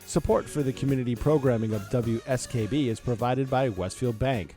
Support for the community programming of WSKB is provided by Westfield Bank.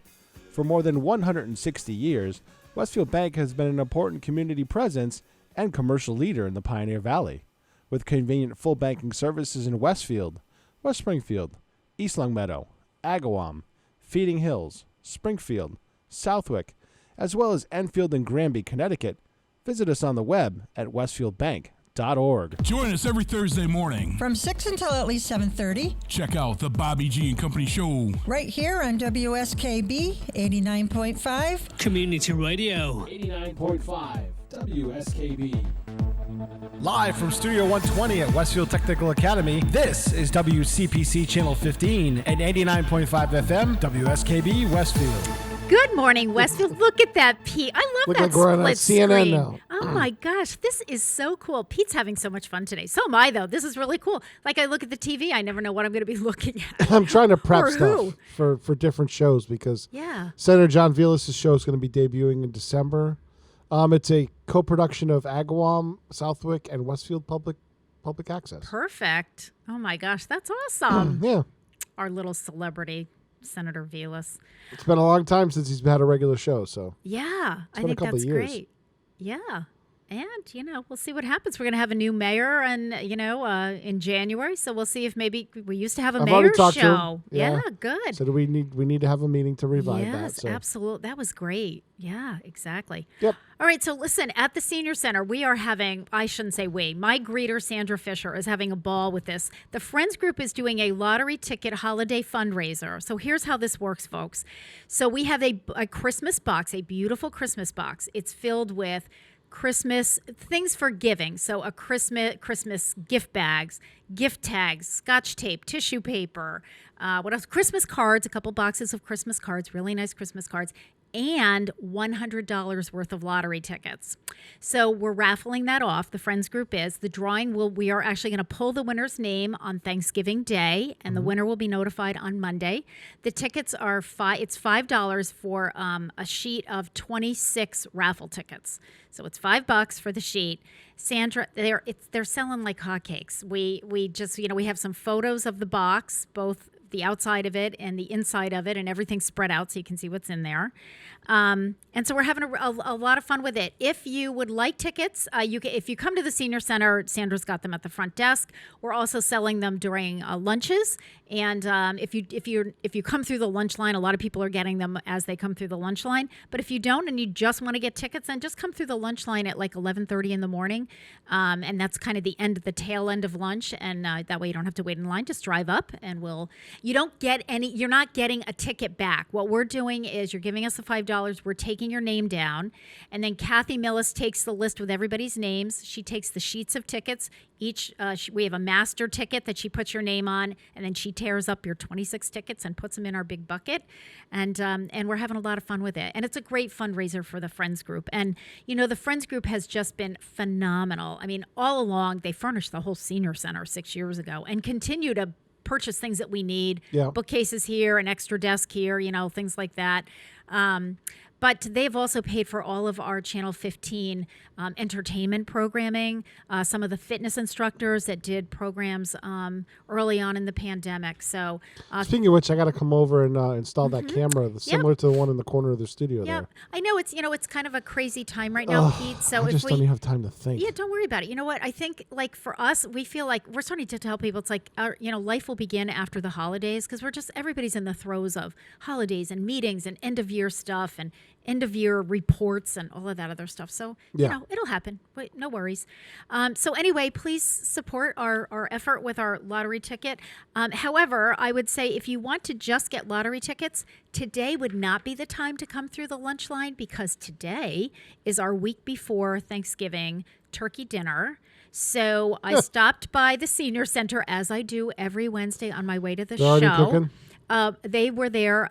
For more than 160 years, Westfield Bank has been an important community presence and commercial leader in the Pioneer Valley, with convenient full banking services in Westfield, West Springfield, East Longmeadow, Agawam, Feeding Hills, Springfield, Southwick, as well as Enfield and Granby, Connecticut. Visit us on the web at westfieldbank.com. wsfd-lp.org. Join us every Thursday morning from 6 until at least 7:30. Check out the Bobby G and Company Show right here on WSKB 89.5 Community Radio. 89.5 WSKB. Live from Studio 120 at Westfield Technical Academy, this is WCPC Channel 15 and 89.5 FM, WSKB Westfield. Good morning, Westfield. Look at that, Pete. I love that like we're on split CNN screen. now. Oh my gosh, this is so cool. Pete's having so much fun today. So am I, though. This is really cool. Like I look at the TV, I never know what I'm going to be looking at. I'm trying to prep Or stuff who. for different shows because Yeah. Senator John Velas' show is going to be debuting in December. It's a co-production of Agawam, Southwick, and Westfield Public Access. Perfect. Oh my gosh, that's awesome. Yeah. Our little celebrity, Senator Velas. It's been a long time since he's had a regular show, so. Yeah, I been a think couple that's of years. great. Yeah. And, we'll see what happens. We're going to have a new mayor and, in January. So we'll see if maybe we used to have a I've already mayor talked to him. show. Yeah. Good. So we need to have a meeting to revive that. Yes, So. absolutely. That was great. Yeah, exactly. Yep. All right. So listen, at the Senior Center, we are having, I shouldn't say we, my greeter, Sandra Fisher, is having a ball with this. The Friends Group is doing a lottery ticket holiday fundraiser. So here's how this works, folks. So we have a Christmas box, a beautiful Christmas box. It's filled with Christmas things for giving. So a Christmas gift bags, gift tags, Scotch tape, tissue paper, what else? Christmas cards, a couple boxes of Christmas cards, really nice Christmas cards, and $100 worth of lottery tickets. So we're raffling that off. The Friends Group is. The drawing we are actually going to pull the winner's name on Thanksgiving Day, and the winner will be notified on Monday. The tickets are it's $5 for a sheet of 26 raffle tickets. So it's $5 for the sheet. Sandra, they're selling like hotcakes. We just, we have some photos of the box, both the outside of it and the inside of it, and everything spread out so you can see what's in there. And so we're having a lot of fun with it. If you would like tickets, if you come to the Senior Center, Sandra's got them at the front desk. We're also selling them during lunches. And if you come through the lunch line, a lot of people are getting them as they come through the lunch line. But if you don't and you just want to get tickets, then just come through the lunch line at like 11:30 in the morning. And that's kind of the tail end of lunch. And that way you don't have to wait in line. Just drive up and you're not getting a ticket back. What we're doing is you're giving us the $5. We're taking your name down. And then Kathy Millis takes the list with everybody's names. She takes the sheets of tickets. We have a master ticket that she puts your name on, and then she tears up your 26 tickets and puts them in our big bucket. And we're having a lot of fun with it. And it's a great fundraiser for the Friends Group. And, the Friends Group has just been phenomenal. I mean, all along, they furnished the whole Senior Center 6 years ago and continue to purchase things that we need, bookcases here, an extra desk here, things like that. But they've also paid for all of our Channel 15 entertainment programming, some of the fitness instructors that did programs early on in the pandemic. So, speaking of which, I got to come over and install that camera similar to the one in the corner of the studio there. I know it's kind of a crazy time right now, Pete. So I just don't even have time to think. Yeah, don't worry about it. You know what? I think like for us, we feel like we're starting to tell people it's like life will begin after the holidays because everybody's in the throes of holidays and meetings and end of year stuff and end of year reports and all of that other stuff. So, it'll happen. Wait, no worries. So anyway, please support our effort with our lottery ticket. However, I would say if you want to just get lottery tickets, today would not be the time to come through the lunch line because today is our week before Thanksgiving turkey dinner. So I stopped by the Senior Center as I do every Wednesday on my way to the show. Already cooking? They were there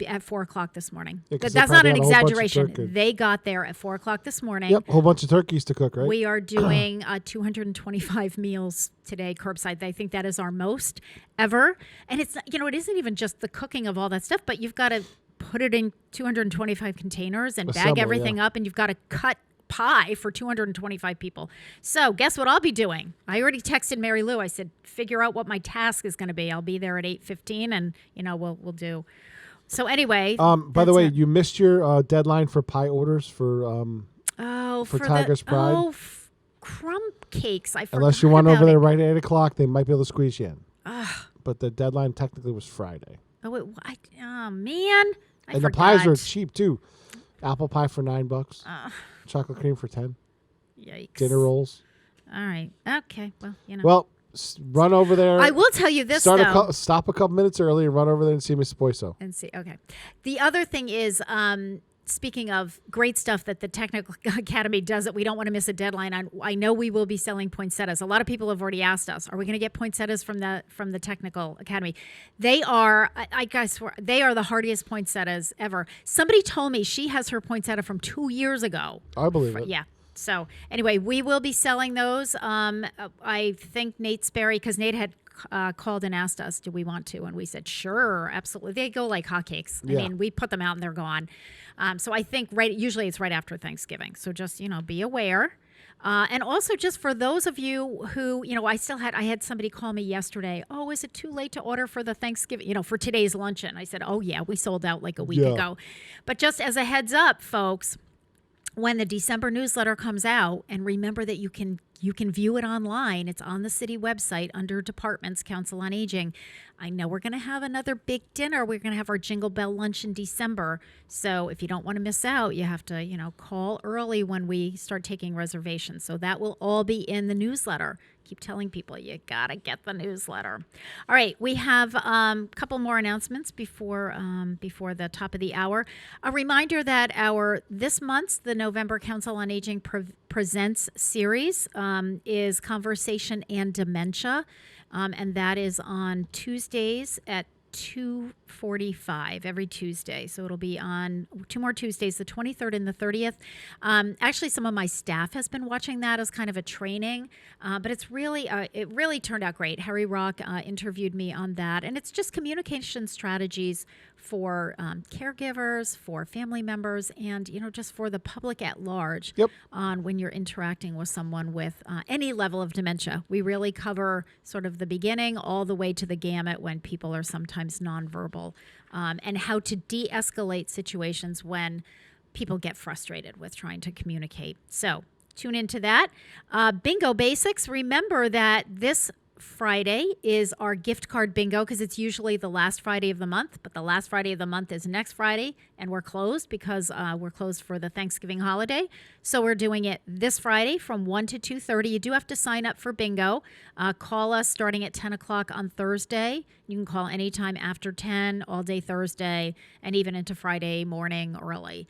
at 4 o'clock this morning. Yeah, That's not an exaggeration. They got there at 4 o'clock this morning. Yep, a whole bunch of turkeys to cook, right? We are doing 225 meals today curbside. I think that is our most ever. And it's it isn't even just the cooking of all that stuff, but you've got to put it in 225 containers and bag everything up, and you've got to cut pie for 225 people. So guess what I'll be doing? I already texted Mary Lou. I said, figure out what my task is going to be. I'll be there at 8:15 and, we'll do. So anyway. By the way, you missed your deadline for pie orders for Tiger's Pride. Crumb cakes. I forgot Unless you want over there right at 8 o'clock, they might be able to squeeze you in. But the deadline technically was Friday. Oh, man. I forgot. The pies are cheap, too. Apple pie for $9. Chocolate cream for $10. Yikes. Dinner rolls. All right. Okay. Well, Well, run over there. I will tell you this, though. Stop a couple minutes early and run over there and see Miss Poiso. And see. Okay. The other thing is, speaking of great stuff that the Technical Academy does that we don't want to miss a deadline on, I know we will be selling poinsettias. A lot of people have already asked us, are we going to get poinsettias from the Technical Academy? They are, I guess, they are the hardiest poinsettias ever. Somebody told me she has her poinsettia from 2 years ago. I believe it. Yeah. So anyway, we will be selling those. I think Nate Sperry, because Nate had called and asked us, do we want to? And we said, sure, absolutely. They go like hotcakes. I mean, we put them out and they're gone. So I think usually it's right after Thanksgiving. So just, be aware. And also just for those of you who, I had somebody call me yesterday. Oh, is it too late to order for the Thanksgiving, for today's luncheon? I said, oh yeah, we sold out like a week ago. But just as a heads up, folks, when the December newsletter comes out, and remember that you can view it online. It's on the city website under Departments, Council on Aging. I know we're going to have another big dinner. We're going to have our Jingle Bell lunch in December. So if you don't want to miss out, you have to, call early when we start taking reservations. So that will all be in the newsletter. Keep telling people you got to get the newsletter. All right, we have a couple more announcements before the top of the hour. A reminder that this month's the November Council on Aging Presents series is Conversation and Dementia, and that is on Tuesdays at 2:45 every Tuesday. So it'll be on 2 more Tuesdays, the 23rd and the 30th. Actually, some of my staff has been watching that as kind of a training, but it really turned out great. Harry Rock interviewed me on that, and it's just communication strategies for caregivers, for family members, and just for the public at large on when you're interacting with someone with any level of dementia. We really cover sort of the beginning all the way to the gamut when people are sometimes nonverbal, and how to de-escalate situations when people get frustrated with trying to communicate. So tune into that. Bingo Basics. Remember that this Friday is our gift card bingo, because it's usually the last Friday of the month, but the last Friday of the month is next Friday, and we're closed because we're closed for the Thanksgiving holiday. So we're doing it this Friday from 1 to 2:30. You do have to sign up for bingo. Call us starting at 10 o'clock on Thursday. You can call anytime after 10, all day Thursday, and even into Friday morning early.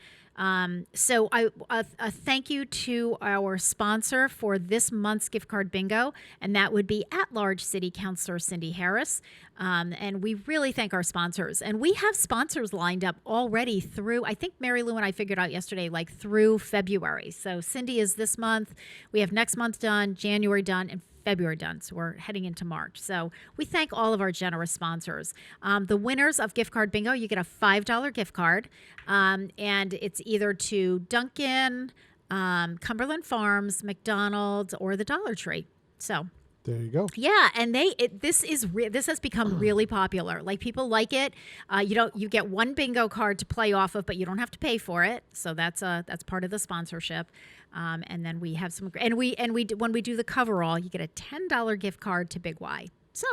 So a thank you to our sponsor for this month's gift card bingo, and that would be at-large City Councilor Cindy Harris. And we really thank our sponsors. And we have sponsors lined up already through, I think Mary Lou and I figured out yesterday, like through February. So Cindy is this month. We have next month done, January done, and February done, so we're heading into March. So we thank all of our generous sponsors. The winners of gift card bingo, you get a $5 gift card, and it's either to Dunkin', Cumberland Farms, McDonald's, or the Dollar Tree. So there you go. Yeah, and this has become really popular. Like, people like it. You get one bingo card to play off of, but you don't have to pay for it. So that's part of the sponsorship. And then we have some, and when we do the coverall, you get a $10 gift card to Big Y. So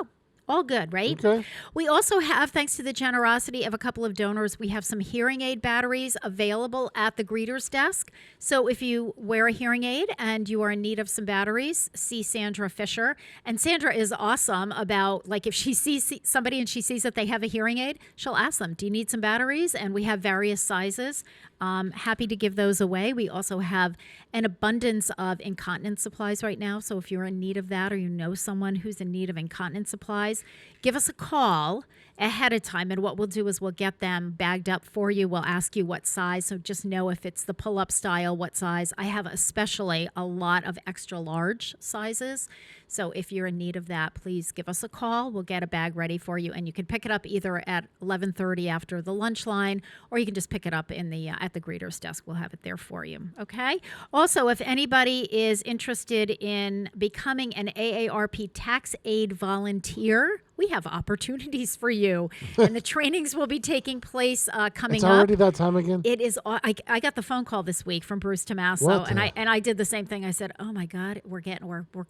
all good, right? Okay. We also have, thanks to the generosity of a couple of donors, we have some hearing aid batteries available at the greeter's desk. So if you wear a hearing aid and you are in need of some batteries, see Sandra Fisher. And Sandra is awesome about, like, if she sees somebody and she sees that they have a hearing aid, she'll ask them, do you need some batteries? And we have various sizes. Happy to give those away. We also have an abundance of incontinence supplies right now. So if you're in need of that, or you know someone who's in need of incontinence supplies, give us a call ahead of time, and what we'll do is we'll get them bagged up for you. We'll ask you what size, so just know if it's the pull-up style, what size. I have especially a lot of extra large sizes, so if you're in need of that, please give us a call. We'll get a bag ready for you, and you can pick it up either at 11:30 after the lunch line, or you can just pick it up in the at the greeter's desk. We'll have it there for you, okay? Also, if anybody is interested in becoming an AARP tax aid volunteer, we have opportunities for you. And the trainings will be taking place coming it's up. It's already that time again? It is. I got the phone call this week from Bruce Tommaso, and I did the same thing. I said, oh my God, we're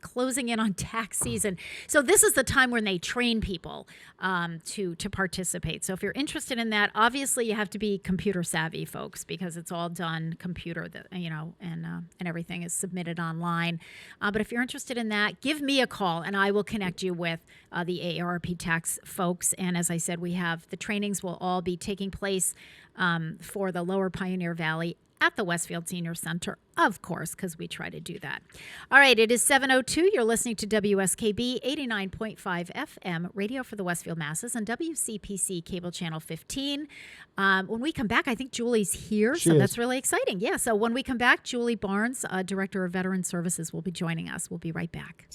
closing in on tax season. So this is the time when they train people to participate. So if you're interested in that, obviously you have to be computer savvy, folks, because it's all done computer, and everything is submitted online. But if you're interested in that, give me a call, and I will connect you with the AARP tax folks. And as I said, the trainings will all be taking place for the Lower Pioneer Valley at the Westfield Senior Center, of course, because we try to do that. All right, it is 7:02. You're listening to WSKB 89.5 FM, radio for the Westfield Masses, and WCPC Cable Channel 15. When we come back, I think Julie's here, that's really exciting. Yeah, so when we come back, Julie Barnes, Director of Veteran Services, will be joining us. We'll be right back.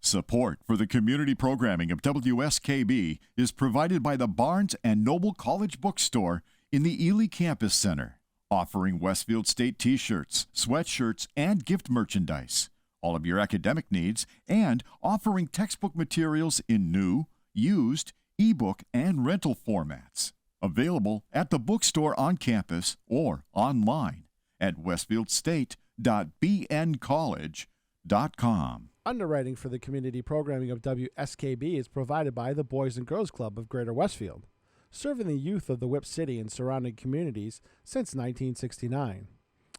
Support for the community programming of WSKB is provided by the Barnes & Noble College Bookstore in the Ely Campus Center, offering Westfield State t-shirts, sweatshirts, and gift merchandise, all of your academic needs, and offering textbook materials in new, used, ebook, and rental formats. Available at the bookstore on campus or online at westfieldstate.bncollege.com. Underwriting for the community programming of WSKB is provided by the Boys and Girls Club of Greater Westfield, serving the youth of the Whip City and surrounding communities since 1969.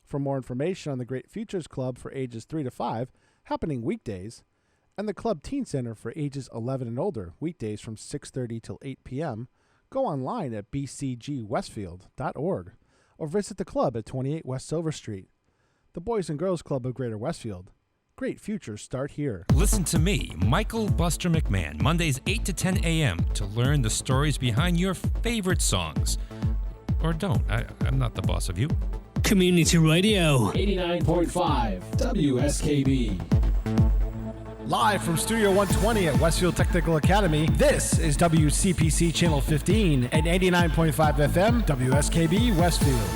For more information on the Great Futures Club for ages 3 to 5, happening weekdays, and the Club Teen Center for ages 11 and older, weekdays from 6:30 till 8 p.m., go online at bcgwestfield.org or visit the club at 28 West Silver Street. The Boys and Girls Club of Greater Westfield. Great futures start here. Listen to me, Michael Buster McMahon, Mondays 8 to 10 a.m. to learn the stories behind your favorite songs. Or don't. I'm not the boss of you. Community Radio. 89.5 WSKB. Live from Studio 120 at Westfield Technical Academy, this is WCPC Channel 15 at 89.5 FM, WSKB Westfield.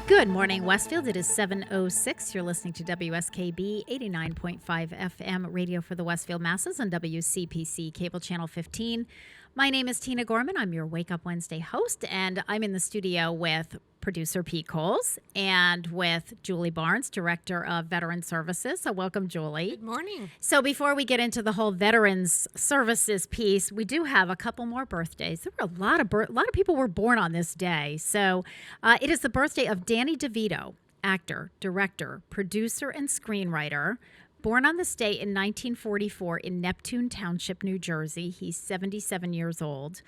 Good morning, Westfield. It is 7:06. You're listening to WSKB 89.5 FM, radio for the Westfield Masses, on WCPC Cable Channel 15. My name is Tina Gorman. I'm your Wake Up Wednesday host, and I'm in the studio with producer Pete Coles and with Julie Barnes, Director of Veteran Services. So welcome, Julie. Good morning. So before we get into the whole Veterans Services piece, we do have a couple more birthdays. There were a lot of people were born on this day. So it is the birthday of Danny DeVito, actor, director, producer, and screenwriter. Born on this day in 1944 in Neptune Township, New Jersey. He's 77 years old.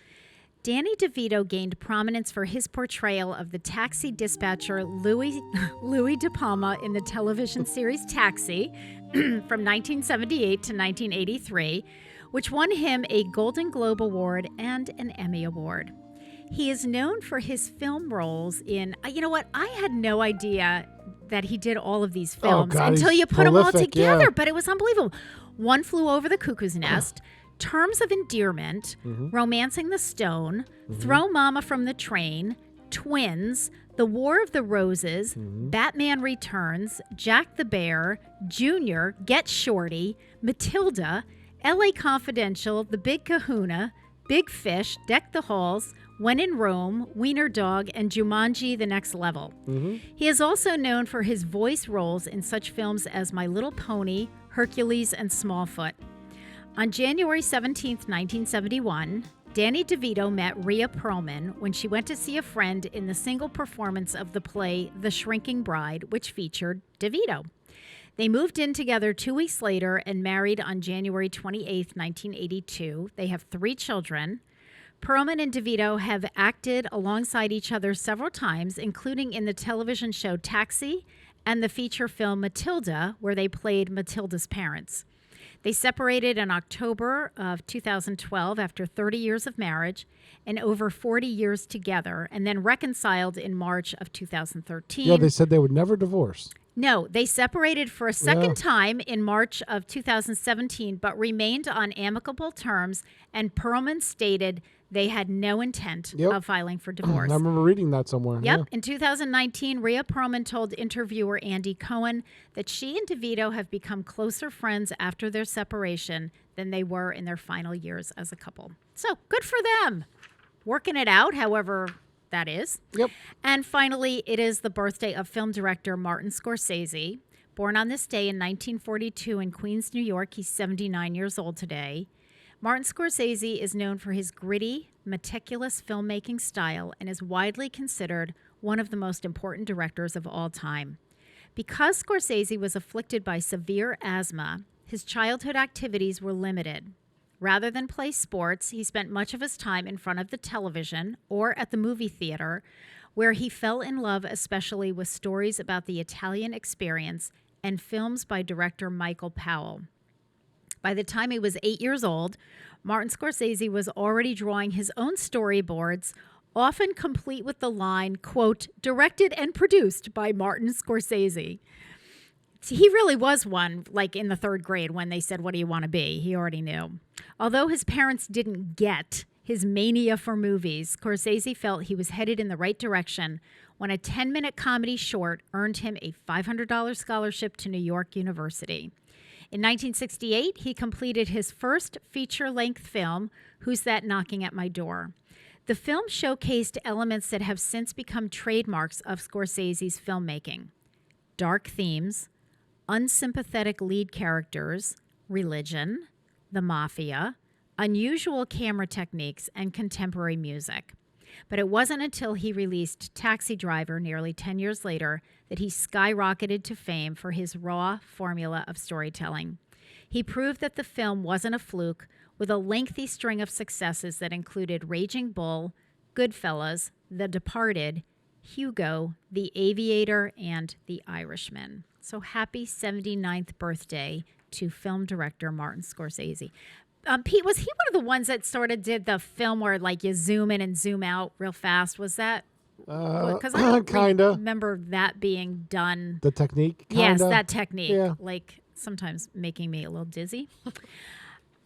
Danny DeVito gained prominence for his portrayal of the taxi dispatcher Louis De Palma in the television series Taxi from 1978 to 1983, which won him a Golden Globe Award and an Emmy Award. He is known for his film roles in, you know what, I had no idea that he did all of these films until you put them all together, but it was unbelievable. One Flew Over the Cuckoo's Nest, Terms of Endearment, Romancing the Stone, Throw Mama from the Train, Twins, The War of the Roses, Batman Returns, Jack the Bear, Junior, Get Shorty, Matilda, LA Confidential, The Big Kahuna, Big Fish, Deck the Halls, When in Rome, Wiener Dog, and Jumanji: The Next Level. He is also known for his voice roles in such films as My Little Pony, Hercules, and Smallfoot. On January 17, 1971, Danny DeVito met Rhea Perlman when she went to see a friend in the single performance of the play The Shrinking Bride, which featured DeVito. They moved in together 2 weeks later and married on January 28, 1982. They have 3 children. Perlman and DeVito have acted alongside each other several times, including in the television show Taxi and the feature film Matilda, where they played Matilda's parents. They separated in October of 2012 after 30 years of marriage and over 40 years together, and then reconciled in March of 2013. Yeah, they said they would never divorce. No, they separated for a second time in March of 2017, but remained on amicable terms, and Perlman stated they had no intent of filing for divorce. I remember reading that somewhere. Yep. Yeah. In 2019, Rhea Perlman told interviewer Andy Cohen that she and DeVito have become closer friends after their separation than they were in their final years as a couple. So good for them. Working it out, however that is. Yep. And finally, it is the birthday of film director Martin Scorsese. Born on this day in 1942 in Queens, New York, he's 79 years old today. Martin Scorsese is known for his gritty, meticulous filmmaking style and is widely considered one of the most important directors of all time. Because Scorsese was afflicted by severe asthma, his childhood activities were limited. Rather than play sports, he spent much of his time in front of the television or at the movie theater, where he fell in love especially with stories about the Italian experience and films by director Michael Powell. By the time he was 8 years old, Martin Scorsese was already drawing his own storyboards, often complete with the line, quote, directed and produced by Martin Scorsese. He really was one, like in the 3rd grade when they said, what do you want to be? He already knew. Although his parents didn't get his mania for movies, Scorsese felt he was headed in the right direction when a 10-minute comedy short earned him a $500 scholarship to New York University. In 1968, he completed his first feature-length film, Who's That Knocking at My Door? The film showcased elements that have since become trademarks of Scorsese's filmmaking: dark themes, unsympathetic lead characters, religion, the mafia, unusual camera techniques, and contemporary music. But it wasn't until he released Taxi Driver nearly 10 years later that he skyrocketed to fame for his raw formula of storytelling. He proved that the film wasn't a fluke, with a lengthy string of successes that included Raging Bull, Goodfellas, The Departed, Hugo, The Aviator, and The Irishman. So happy 79th birthday to film director Martin Scorsese. Pete, was he one of the ones that sort of did the film where like you zoom in and zoom out real fast? Was that? Because I don't remember that being done. The technique? Yes, that technique. Yeah. Like sometimes making me a little dizzy.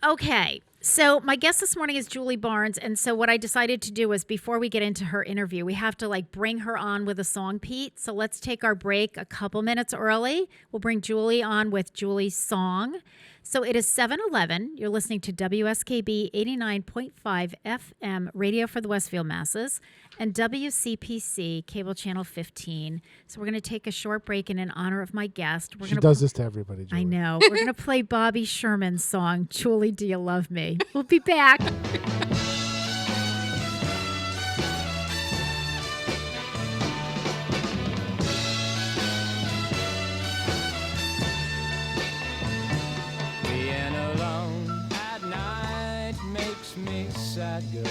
Okay, so my guest this morning is Julie Barnes, and so what I decided to do was before we get into her interview, we have to like bring her on with a song, Pete. So let's take our break a couple minutes early. We'll bring Julie on with Julie's song. So it is 7:11. You're listening to WSKB 89.5 FM radio for the Westfield masses and WCPC cable channel 15. So we're going to take a short break, and in honor of my guest, she does this to everybody, Julie. I know. We're going to play Bobby Sherman's song, Julie, Do You Love Me? We'll be back. Sad girl,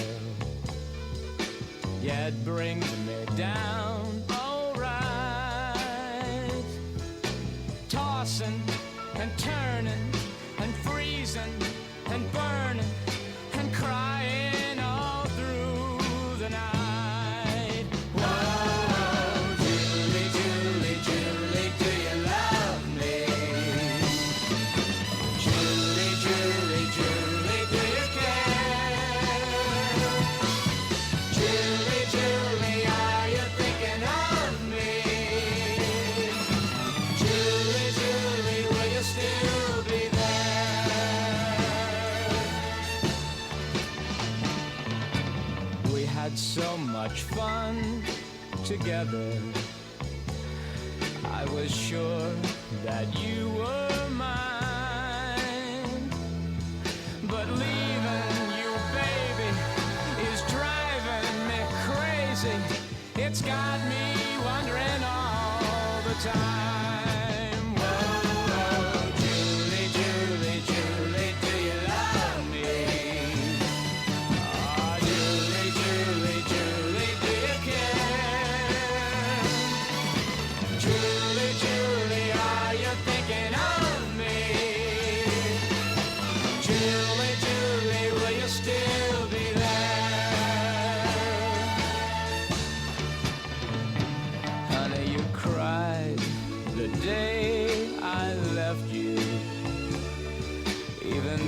yet brings me down all right. Tossing and turning and freezing and burning and crying all through the night. Whoa, Julie, Julie, Julie, do you love me? Julie, Julie, Julie, do you care? So much fun together. I was sure that you were mine, but leaving you, baby, is driving me crazy. It's got me wondering all the time. Whoa, Julie, Julie, Julie, do you love me?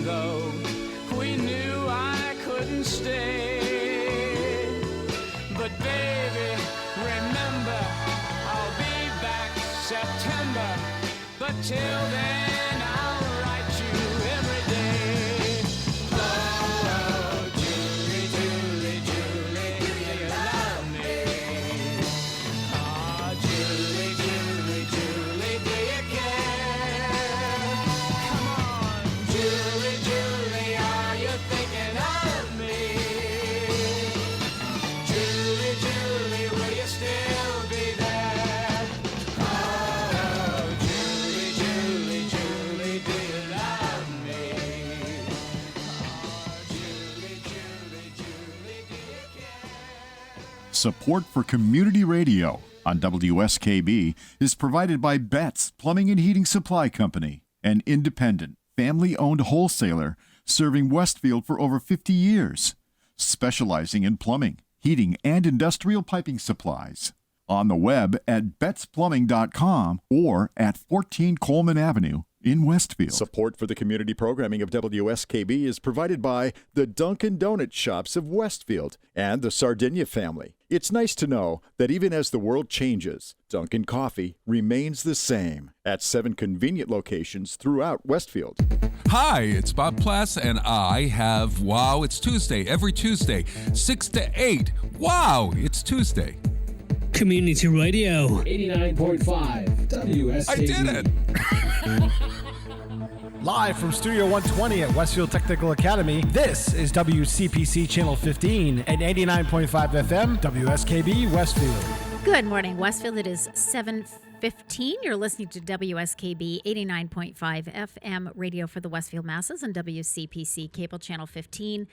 Though we knew I couldn't stay, but baby, remember, I'll be back September, but till then I'll write you every day. Oh, Julie, Julie, Julie, do you love me? Oh, Julie, Julie, Julie, do you care? Come on, Julie, Julie, are you thinking of me? Julie, Julie, will you still be there? Oh, Julie, Julie, Julie, do you love me? Oh, Julie, Julie, Julie, do you care? Support for community radio on WSKB is provided by Betts Plumbing and Heating Supply Company, an independent, family-owned wholesaler serving Westfield for over 50 years, specializing in plumbing, heating, and industrial piping supplies. On the web at bettsplumbing.com or at 14 Coleman Avenue in Westfield. Support for the community programming of WSKB is provided by the Dunkin' Donut Shops of Westfield and the Sardinia family. It's nice to know that even as the world changes, Dunkin' Coffee remains the same at 7 convenient locations throughout Westfield. Hi, it's Bob Plass, and I have Wow, It's Tuesday every Tuesday, 6 to 8. Wow, it's Tuesday. Community Radio. 89.5 WSKB. I did it! Live from Studio 120 at Westfield Technical Academy, this is WCPC Channel 15 and 89.5 FM, WSKB Westfield. Good morning, Westfield. It is 7:15. You're listening to WSKB 89.5 FM radio for the Westfield masses and WCPC cable channel 15.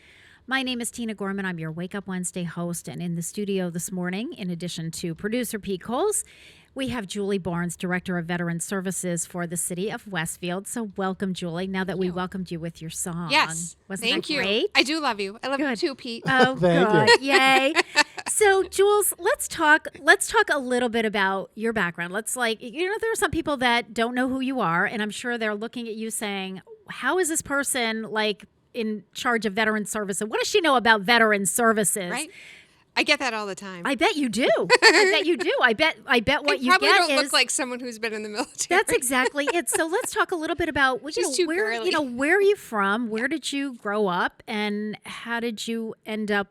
My name is Tina Gorman. I'm your Wake Up Wednesday host, and in the studio this morning, in addition to producer Pete Coles, we have Julie Barnes, Director of Veteran Services for the City of Westfield. So welcome, Julie, now that we welcomed you with your song. Yes. Wasn't Thank that you. great? I do love you. I love you too, Pete. Oh, Thank good. Yay. So, Jules, let's talk a little bit about your background. There are some people that don't know who you are, and I'm sure they're looking at you saying, how is this person in charge of veteran services? What does she know about veteran services? Right. I get that all the time. I bet you do. I bet you do. I bet what you probably get don't is look like someone who's been in the military. That's exactly it. So let's talk a little bit about where are you from? Where did you grow up, and how did you end up,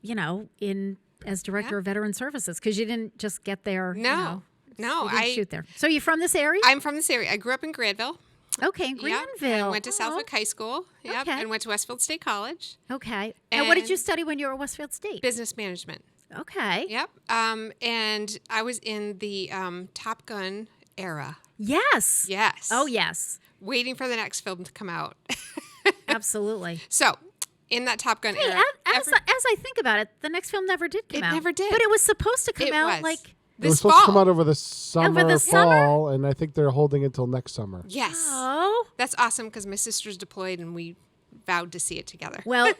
in as director of Veteran Services? Because you didn't just get there. No, I shoot there. So you're from this area? I'm from this area. I grew up in Granville. Okay, Granville. Yep. I went to Southwick High School. Yep. And went to Westfield State College. Okay. And what did you study when you were at Westfield State? Business management. Okay. Yep. And I was in the Top Gun era. Yes. Yes. Oh, yes. Waiting for the next film to come out. Absolutely. So, in that Top Gun era. As I think about it, the next film never did come out. It never did. But it was supposed to come out like... It was supposed to come out over the summer, fall, and I think they're holding it till next summer. Yes. Oh. That's awesome because my sister's deployed and we vowed to see it together. Well,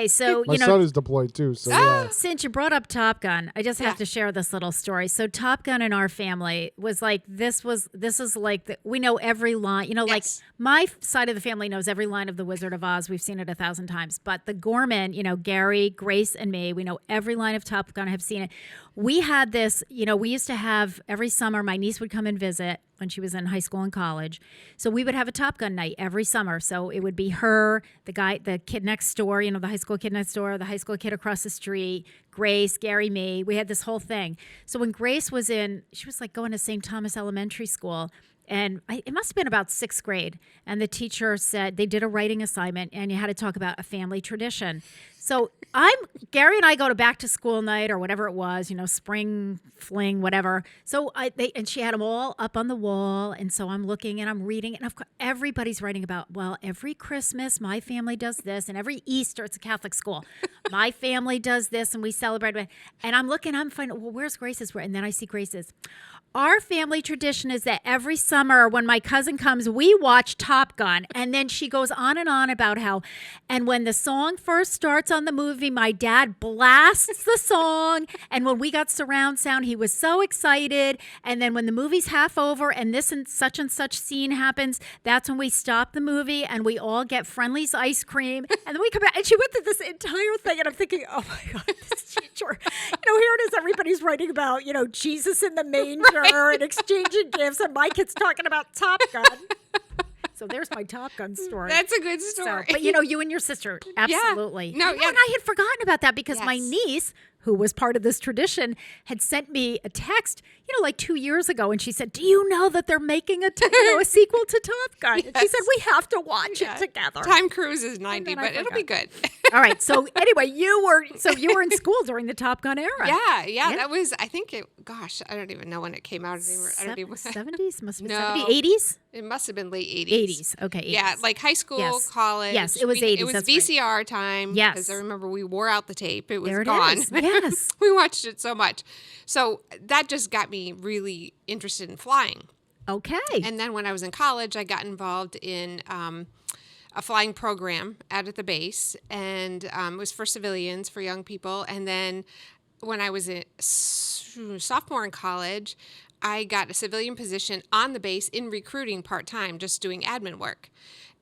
so, my son is deployed too, so yeah. Since you brought up Top Gun, I just have to share this little story. So Top Gun in our family was like, this is like, we know every line, like my side of the family knows every line of The Wizard of Oz. We've seen it 1,000 times, but the Gorman, Gary, Grace, and me, we know every line of Top Gun. I have seen it. We had this, we used to have every summer, my niece would come and visit when she was in high school and college. So we would have a Top Gun night every summer. So it would be her, the kid next door, the high school kid next door, the high school kid across the street, Grace, Gary, me. We had this whole thing. So when Grace was she was like going to St. Thomas Elementary School. And it must have been about 6th grade. And the teacher said they did a writing assignment and you had to talk about a family tradition. So Gary and I go to back to school night or whatever it was, spring fling, whatever. So and she had them all up on the wall. And so I'm looking and I'm reading, and of course, everybody's writing about, well, every Christmas my family does this, and every Easter, it's a Catholic school, my family does this, and we celebrate it. And I'm looking, I'm finding, well, where's Grace's? And then I see Grace's. Our family tradition is that every summer when my cousin comes, we watch Top Gun. And then she goes on about how, and when the song first starts on the movie, my dad blasts the song. And when we got surround sound, he was so excited. And then when the movie's half over and this and such scene happens, that's when we stop the movie and we all get Friendly's ice cream. And then we come back, and she went through this entire thing. And I'm thinking, oh my God, this teacher, here it is. Everybody's writing about, Jesus in the manger. And exchanging gifts, and my kid's talking about Top Gun. So there's my Top Gun story. That's a good story. So, but you and your sister, absolutely. Yeah. And I had forgotten about that because my niece, who was part of this tradition, had sent me a text, like 2 years ago, and she said, "Do you know that they're making a sequel to Top Gun?" And she said, "We have to watch it together." Tom Cruise is 90, but it'll be good. All right. So anyway, you were in school during the Top Gun era. Yeah. That was, I think I don't even know when it came out anymore. 70s? Must have been No. 70s? 80s? It must have been late 80s. 80s. Okay. 80s. Yeah, like high school, college. Yes, it was 80s. It was that's VCR right. time. Yes. Because I remember we wore out the tape. It was there it gone. Is. Yes. We watched it so much. So that just got me really interested in flying. Okay. And then when I was in college, I got involved in a flying program out at the base. And it was for civilians, for young people. And then when I was a sophomore in college, I got a civilian position on the base in recruiting part-time, just doing admin work.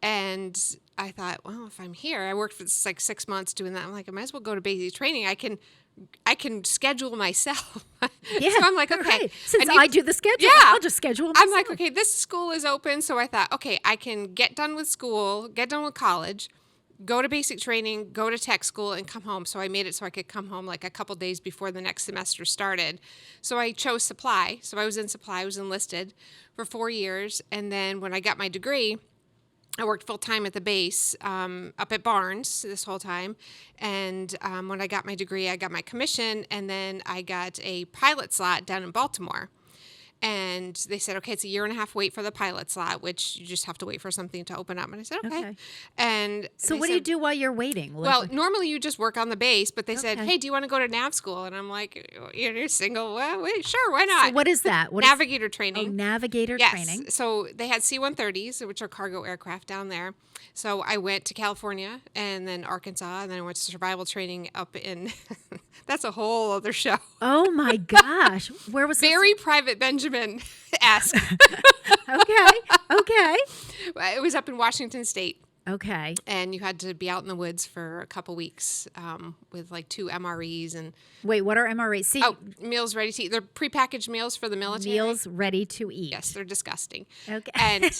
And I thought, well, if I'm here, I worked for 6 months doing that. I'm like, I might as well go to basic training. I can schedule myself. Yeah. So I'm like, okay. Right. Since I do the scheduling, I'll just schedule myself. I'm like, okay, this school is open. So I thought, okay, I can get done with school, get done with college, go to basic training, go to tech school, and come home. So I made it so I could come home like a couple days before the next semester started. So I chose supply. So I was in supply. I was enlisted for 4 years. And then when I got my degree, I worked full-time at the base up at Barnes this whole time. And when I got my degree, I got my commission, and then I got a pilot slot down in Baltimore. And they said, okay, it's a 1.5 year wait for the pilot slot, which you just have to wait for something to open up. And I said, okay. And so what do you do while you're waiting? Well, normally you just work on the base, but they said, hey, do you want to go to nav school? And I'm like, you're single. Well, wait, sure, why not? So what is that? Navigator training. Oh, navigator training. So they had C-130s, which are cargo aircraft down there. So I went to California and then Arkansas, and then I went to survival training up in, that's a whole other show. Oh my gosh. Where was Very Private Benjamin-esque. Okay. It was up in Washington State. Okay. And you had to be out in the woods for a couple weeks with like 2 MREs and. Wait, what are MREs? See, meals ready to eat. They're prepackaged meals for the military. Meals ready to eat. Yes, they're disgusting. Okay. And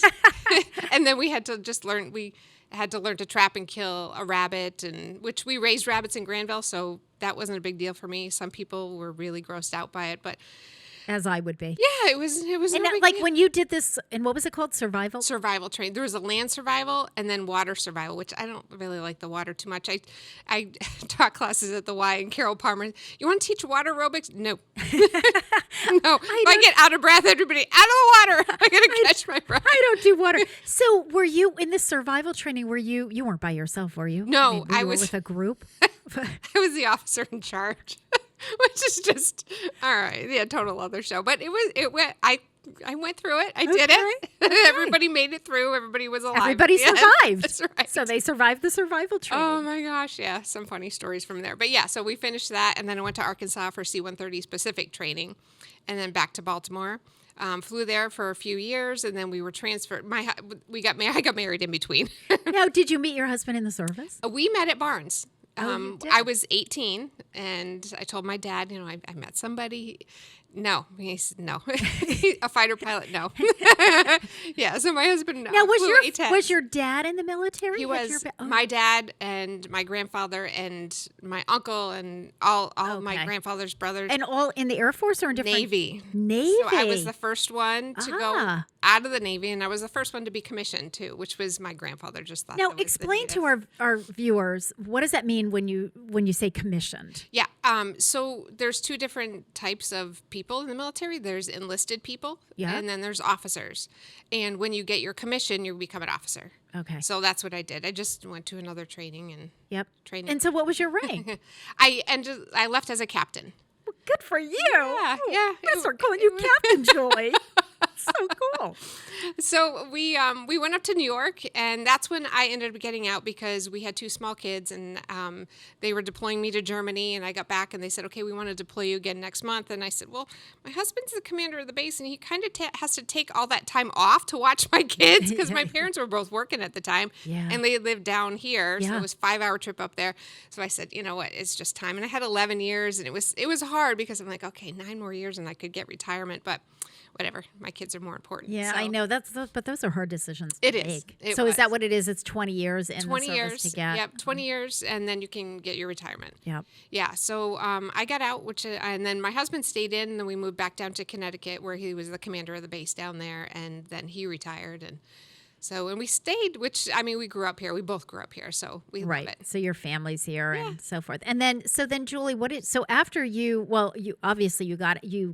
and then we had to just learn. We had to learn to trap and kill a rabbit, and which we raised rabbits in Granville, so that wasn't a big deal for me. Some people were really grossed out by it, but. As I would be. Yeah, it was. And no big like deal. when you did this, and what was it called? Survival training. There was a land survival and then water survival, which I don't really like the water too much. I taught classes at the Y, and Carol Palmer. You want to teach water aerobics? No, no. If I get out of breath, everybody out of the water. I gotta catch my breath. I don't do water. So were you in this survival training? Were you weren't by yourself? Were you? No, I was were with a group. I was the officer in charge. Which is just all right. Yeah, total other show. But it went. I went through it. I did it. Okay. Everybody made it through. Everybody was alive. Everybody survived. That's right. So they survived the survival training. Oh my gosh, yeah, some funny stories from there. But yeah, so we finished that, and then I went to Arkansas for C-130 specific training, and then back to Baltimore. Flew there for a few years, and then we were transferred. I got married in between. Now, did you meet your husband in the service? We met at Barnes. You did? I was 18, and I told my dad, I met somebody. No, he said no. A fighter pilot, no. Yeah, so my husband now flew was your dad in the military? He was my dad and my grandfather and my uncle and all my grandfather's brothers. And all in the Air Force or in different Navy. Navy. So I was the first one to go out of the Navy, and I was the first one to be commissioned too, which was my grandfather just thought. Now explain to our viewers, what does that mean when you say commissioned? Yeah. So there's 2 different types of people in the military. There's enlisted people, and then there's officers. And when you get your commission, you become an officer. Okay. So that's what I did. I just went to another training and training. And so what was your rank? I left as a captain. Well, good for you. Yeah. Let's start calling you Captain Julie. So cool. So we went up to New York, and that's when I ended up getting out because we had 2 small kids, and they were deploying me to Germany, and I got back, and they said, okay, we want to deploy you again next month. And I said, well, my husband's the commander of the base, and he kind of has to take all that time off to watch my kids because my parents were both working at the time, and they lived down here, so it was a 5-hour trip up there. So I said, you know what, it's just time. And I had 11 years, and it was hard because I'm like, okay, 9 more years, and I could get retirement, but whatever, my kids are more important. Yeah, so. I know but those are hard decisions to make. It is. So is that what it is? It's 20 years in 20 the service years, to get. Yep, 20 years, and then you can get your retirement. Yep. Yeah. So I got out, and then my husband stayed in, and then we moved back down to Connecticut, where he was the commander of the base down there, and then he retired, and we stayed. Which we grew up here. We both grew up here, so we love it. So your family's here and so forth. And then Julie, so after you obviously you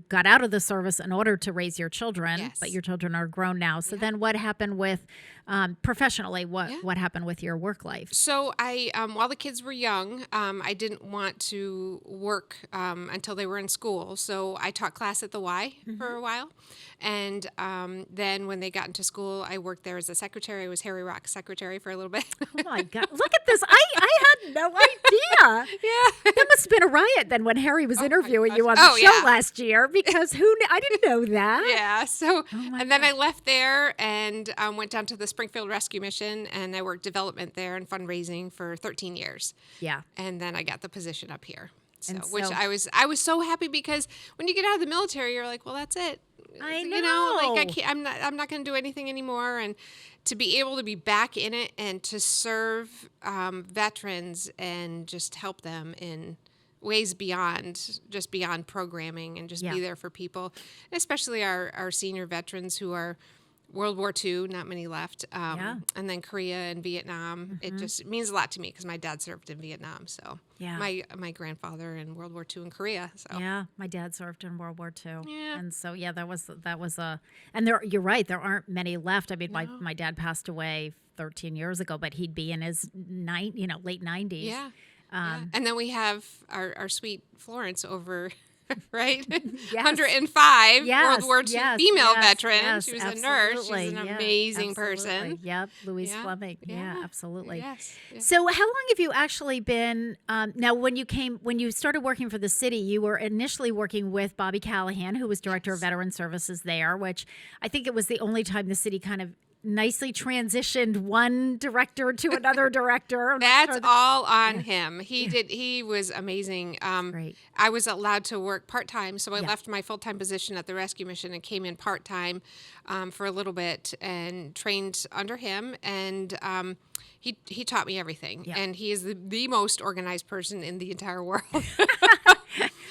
got out of the service in order to raise your children, but your children are grown now. So then what happened with professionally? What happened with your work life? So I while the kids were young, I didn't want to work until they were in school. So I taught class at the Y for a while, and then when they got into school, I worked there as a secretary. I was Harry Rock's secretary for a little bit. Oh my God! Look at this! I had no idea. Yeah, that must have been a riot then when Harry was interviewing you on the show last year, because I didn't know that. Yeah. So then I left there and went down to the Springfield Rescue Mission, and I worked development there and fundraising for 13 years. Yeah. And then I got the position up here. Which I was so happy because when you get out of the military, you're like, well, that's it. I know. You know, like I'm not going to do anything anymore, and to be able to be back in it and to serve veterans and just help them in ways beyond programming and just be there for people, and especially our senior veterans who are World War II, not many left, and then Korea and Vietnam. It just means a lot to me because my dad served in Vietnam. So my grandfather in World War II in Korea. So yeah, my dad served in World War II. Yeah, and so that was a, and you're right, there aren't many left. I mean, my dad passed away 13 years ago, but he'd be in his late 90s. Yeah. And then we have our sweet Florence over. Right? Yes. 105 World War II female veteran. Yes, she was a nurse. She was an amazing person. Absolutely. Yep, Louise Fleming. Yeah, absolutely. Yes. So how long have you actually been, now when you started working for the city, you were initially working with Bobby Callahan, who was Director of Veteran Services there, which I think it was the only time the city kind of nicely transitioned one director to another director. That's all on him. He was amazing. Great. I was allowed to work part-time, so I left my full-time position at the rescue mission and came in part-time for a little bit and trained under him. And he taught me everything. Yeah. And he is the most organized person in the entire world.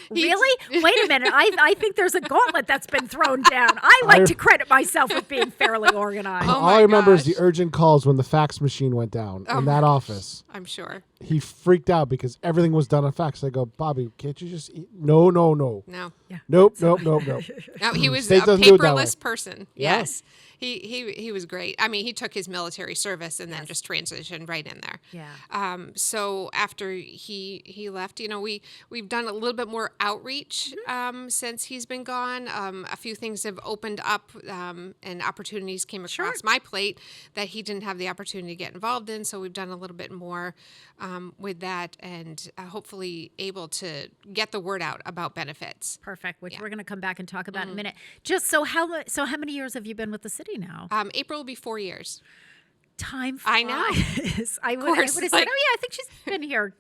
Really? Wait a minute. I think there's a gauntlet that's been thrown down. I like to credit myself with being fairly organized. All I remember is the urgent calls when the fax machine went down in that office. I'm sure. He freaked out because everything was done on fax. I go, Bobby, can't you just eat? No. No. Yeah. Nope. No, he was a paperless person. Yeah. Yes. He was great. I mean, he took his military service and then just transitioned right in there. Yeah. So after he left, we've done a little bit more outreach since he's been gone. A few things have opened up and opportunities came across my plate that he didn't have the opportunity to get involved in. So we've done a little bit more with that and hopefully able to get the word out about benefits. Perfect, which we're going to come back and talk about in a minute. Just how many years have you been with the city now? April will be 4 years. Time flies. I know. I would have said, oh yeah, I think she's been here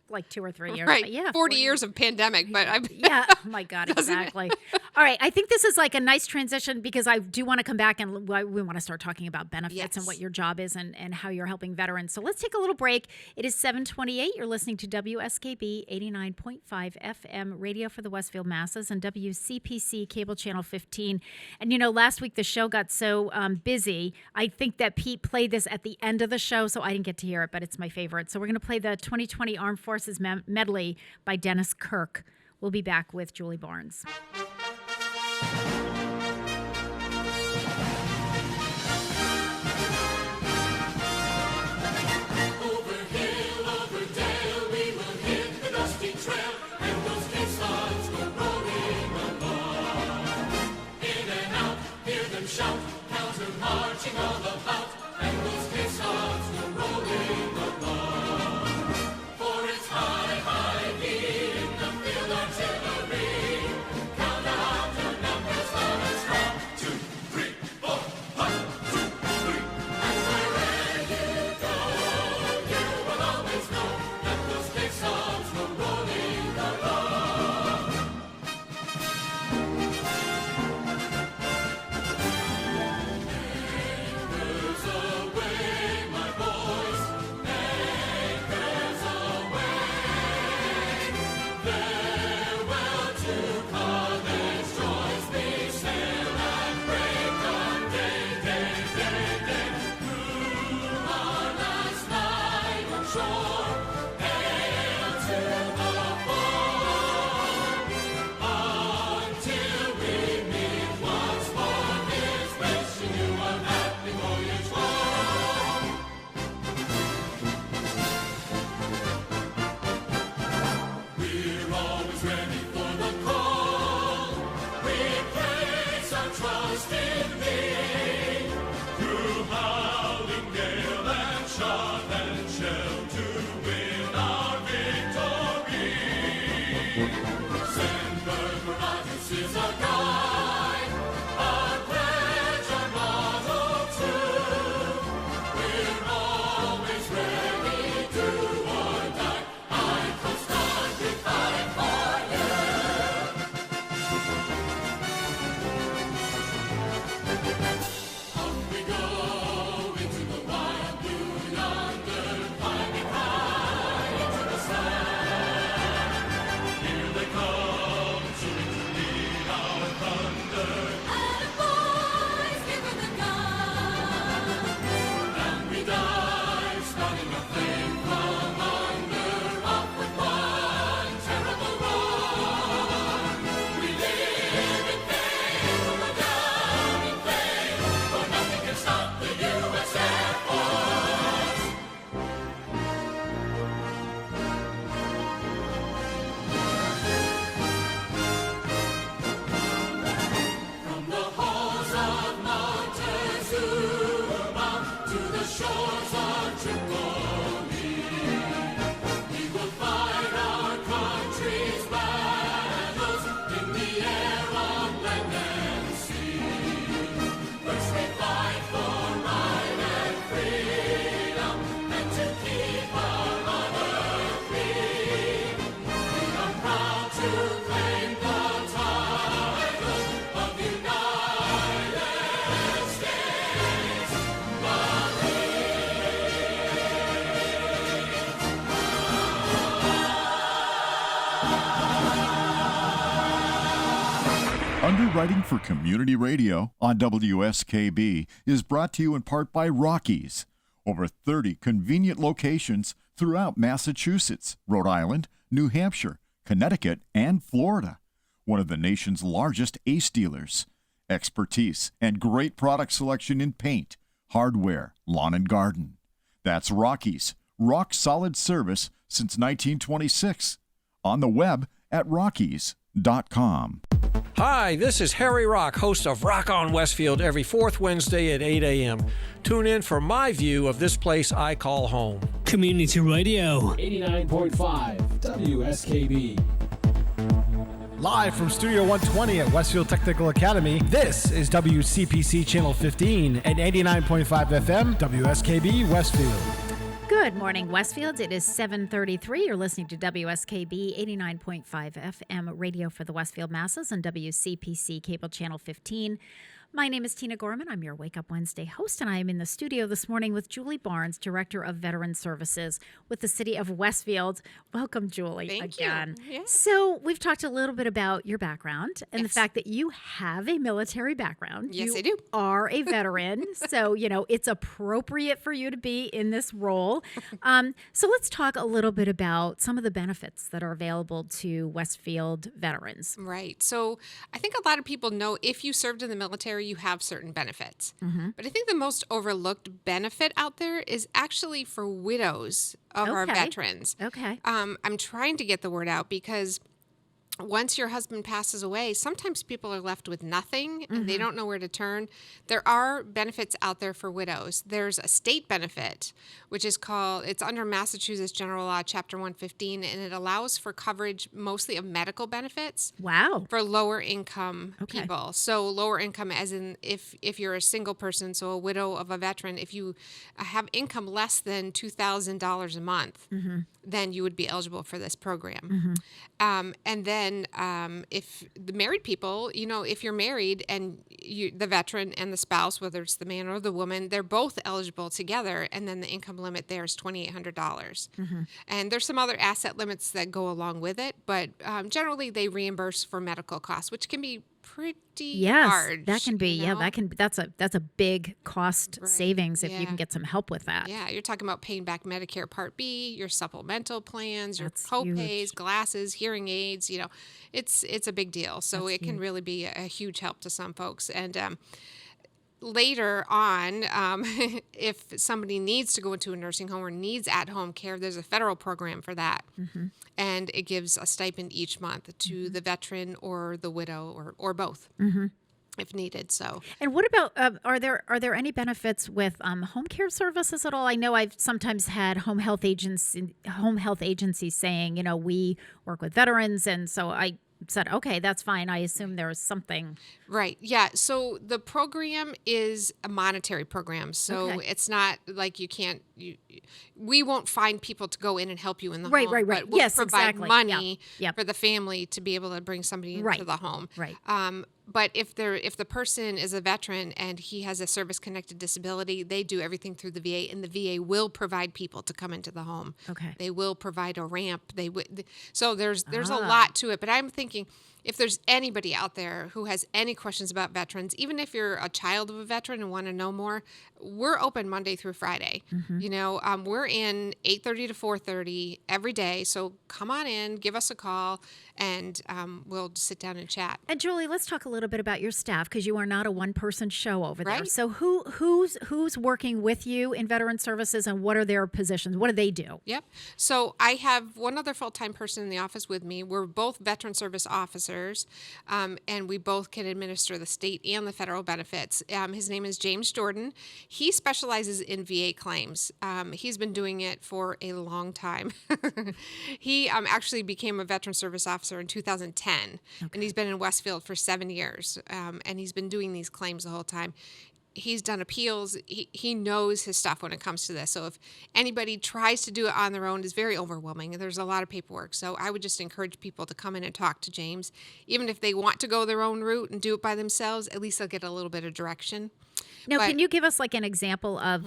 like 2 or 3 years. Right. But yeah, 40 years of pandemic, but yeah. Oh my God, exactly. All right. I think this is like a nice transition because I do want to come back and we want to start talking about benefits and what your job is and how you're helping veterans. So let's take a little break. It is 7:28. You're listening to WSKB 89.5 FM radio for the Westfield masses and WCPC cable channel 15. And last week the show got so busy. I think that Pete played this at the end of the show, so I didn't get to hear it, but it's my favorite. So we're going to play the 2020 Armed Forces medley by Dennis Kirk. We'll be back with Julie Barnes. Shout, counter marching all about, and those caissons go rolling along. For it's high, high beat in the field artillery. Count out the numbers on a strong 2, 3, 4, 1, 2, 3. And wherever you go, you will always know that those caissons go rolling along. Here they Underwriting for Community Radio on WSKB is brought to you in part by Rockies. Over 30 convenient locations throughout Massachusetts, Rhode Island, New Hampshire, Connecticut, and Florida. One of the nation's largest ACE dealers. Expertise and great product selection in paint, hardware, lawn and garden. That's Rockies. Rock solid service since 1926. On the web at rockies.com. Hi, this is Harry Rock, host of Rock on Westfield every fourth Wednesday at 8 a.m. Tune in for my view of this place I call home. Community Radio. 89.5 WSKB. Live from Studio 120 at Westfield Technical Academy, this is WCPC Channel 15 and 89.5 FM, WSKB Westfield. Good morning, Westfield. It is 7:33. You're listening to WSKB 89.5 FM radio for the Westfield masses and WCPC Cable Channel 15. My name is Tina Gorman. I'm your Wake Up Wednesday host, and I am in the studio this morning with Julie Barnes, Director of Veteran Services with the City of Westfield. Welcome, Julie, Thank again. you. Yeah. So we've talked a little bit about your background and the fact that you have a military background. Yes, you I do. are a veteran, so, it's appropriate for you to be in this role. So let's talk a little bit about some of the benefits that are available to Westfield veterans. Right. So I think a lot of people know if you served in the military, you have certain benefits. Mm-hmm. But I think the most overlooked benefit out there is actually for widows of our veterans. Okay. I'm trying to get the word out because once your husband passes away, sometimes people are left with nothing and they don't know where to turn. There are benefits out there for widows. There's a state benefit, which is it's under Massachusetts General Law, Chapter 115, and it allows for coverage mostly of medical benefits. Wow. For lower income people. So lower income as in if you're a single person, so a widow of a veteran, if you have income less than $2,000 a month, then you would be eligible for this program. And then if the married people, if you're married and the veteran and the spouse, whether it's the man or the woman, they're both eligible together. And then the income limit there is $2,800. And there's some other asset limits that go along with it. But generally, they reimburse for medical costs, which can be pretty large. That can be. That's a big cost savings if you can get some help with that. Yeah, you're talking about paying back Medicare Part B, your supplemental plans, your co-pays, glasses, hearing aids. It's a big deal. So it can really be a huge help to some folks. And later on, if somebody needs to go into a nursing home or needs at-home care, there's a federal program for that. And it gives a stipend each month to the veteran or the widow or both. If needed. So, and what about are there any benefits with home care services at all? I know I've sometimes had home health agencies saying, we work with veterans, and so I said, okay, that's fine. I assume there was something. Right. Yeah. So the program is a monetary program. So it's not like we won't find people to go in and help you in the home. Right. But we'll provide money Yep. for the family to be able to bring somebody into the home. Right. But if the person is a veteran and he has a service-connected disability, they do everything through the VA, and the VA will provide people to come into the home. Okay. They will provide a ramp. So there's a lot to it. But I'm thinking, if there's anybody out there who has any questions about veterans, even if you're a child of a veteran and want to know more, we're open Monday through Friday. We're in 8:30 to 4:30 every day. So come on in, give us a call, and we'll sit down and chat. And Julie, let's talk a little bit about your staff, because you are not a one-person show over there. So who's working with you in veteran services, and what are their positions? What do they do? Yep. So I have one other full-time person in the office with me. We're both veteran service officers, and we both can administer the state and the federal benefits. His name is James Jordan. He specializes in VA claims. He's been doing it for a long time. He actually became a veteran service officer in 2010, and he's been in Westfield for 7 years, and he's been doing these claims the whole time. He's done appeals. He knows his stuff when it comes to this. So if anybody tries to do it on their own, it's very overwhelming. There's a lot of paperwork. So I would just encourage people to come in and talk to James. Even if they want to go their own route and do it by themselves, at least they'll get a little bit of direction. Now, can you give us like an example of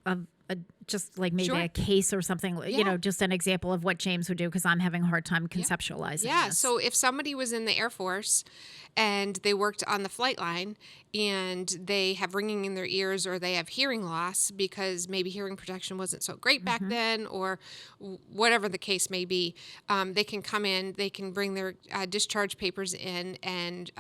a just like maybe Sure. a case or something, just an example of what James would do, because I'm having a hard time conceptualizing Yeah, this. so if somebody was in the Air Force and they worked on the flight line and they have ringing in their ears or they have hearing loss because maybe hearing protection wasn't so great back then, or whatever the case may be, they can come in, they can bring their discharge papers in, and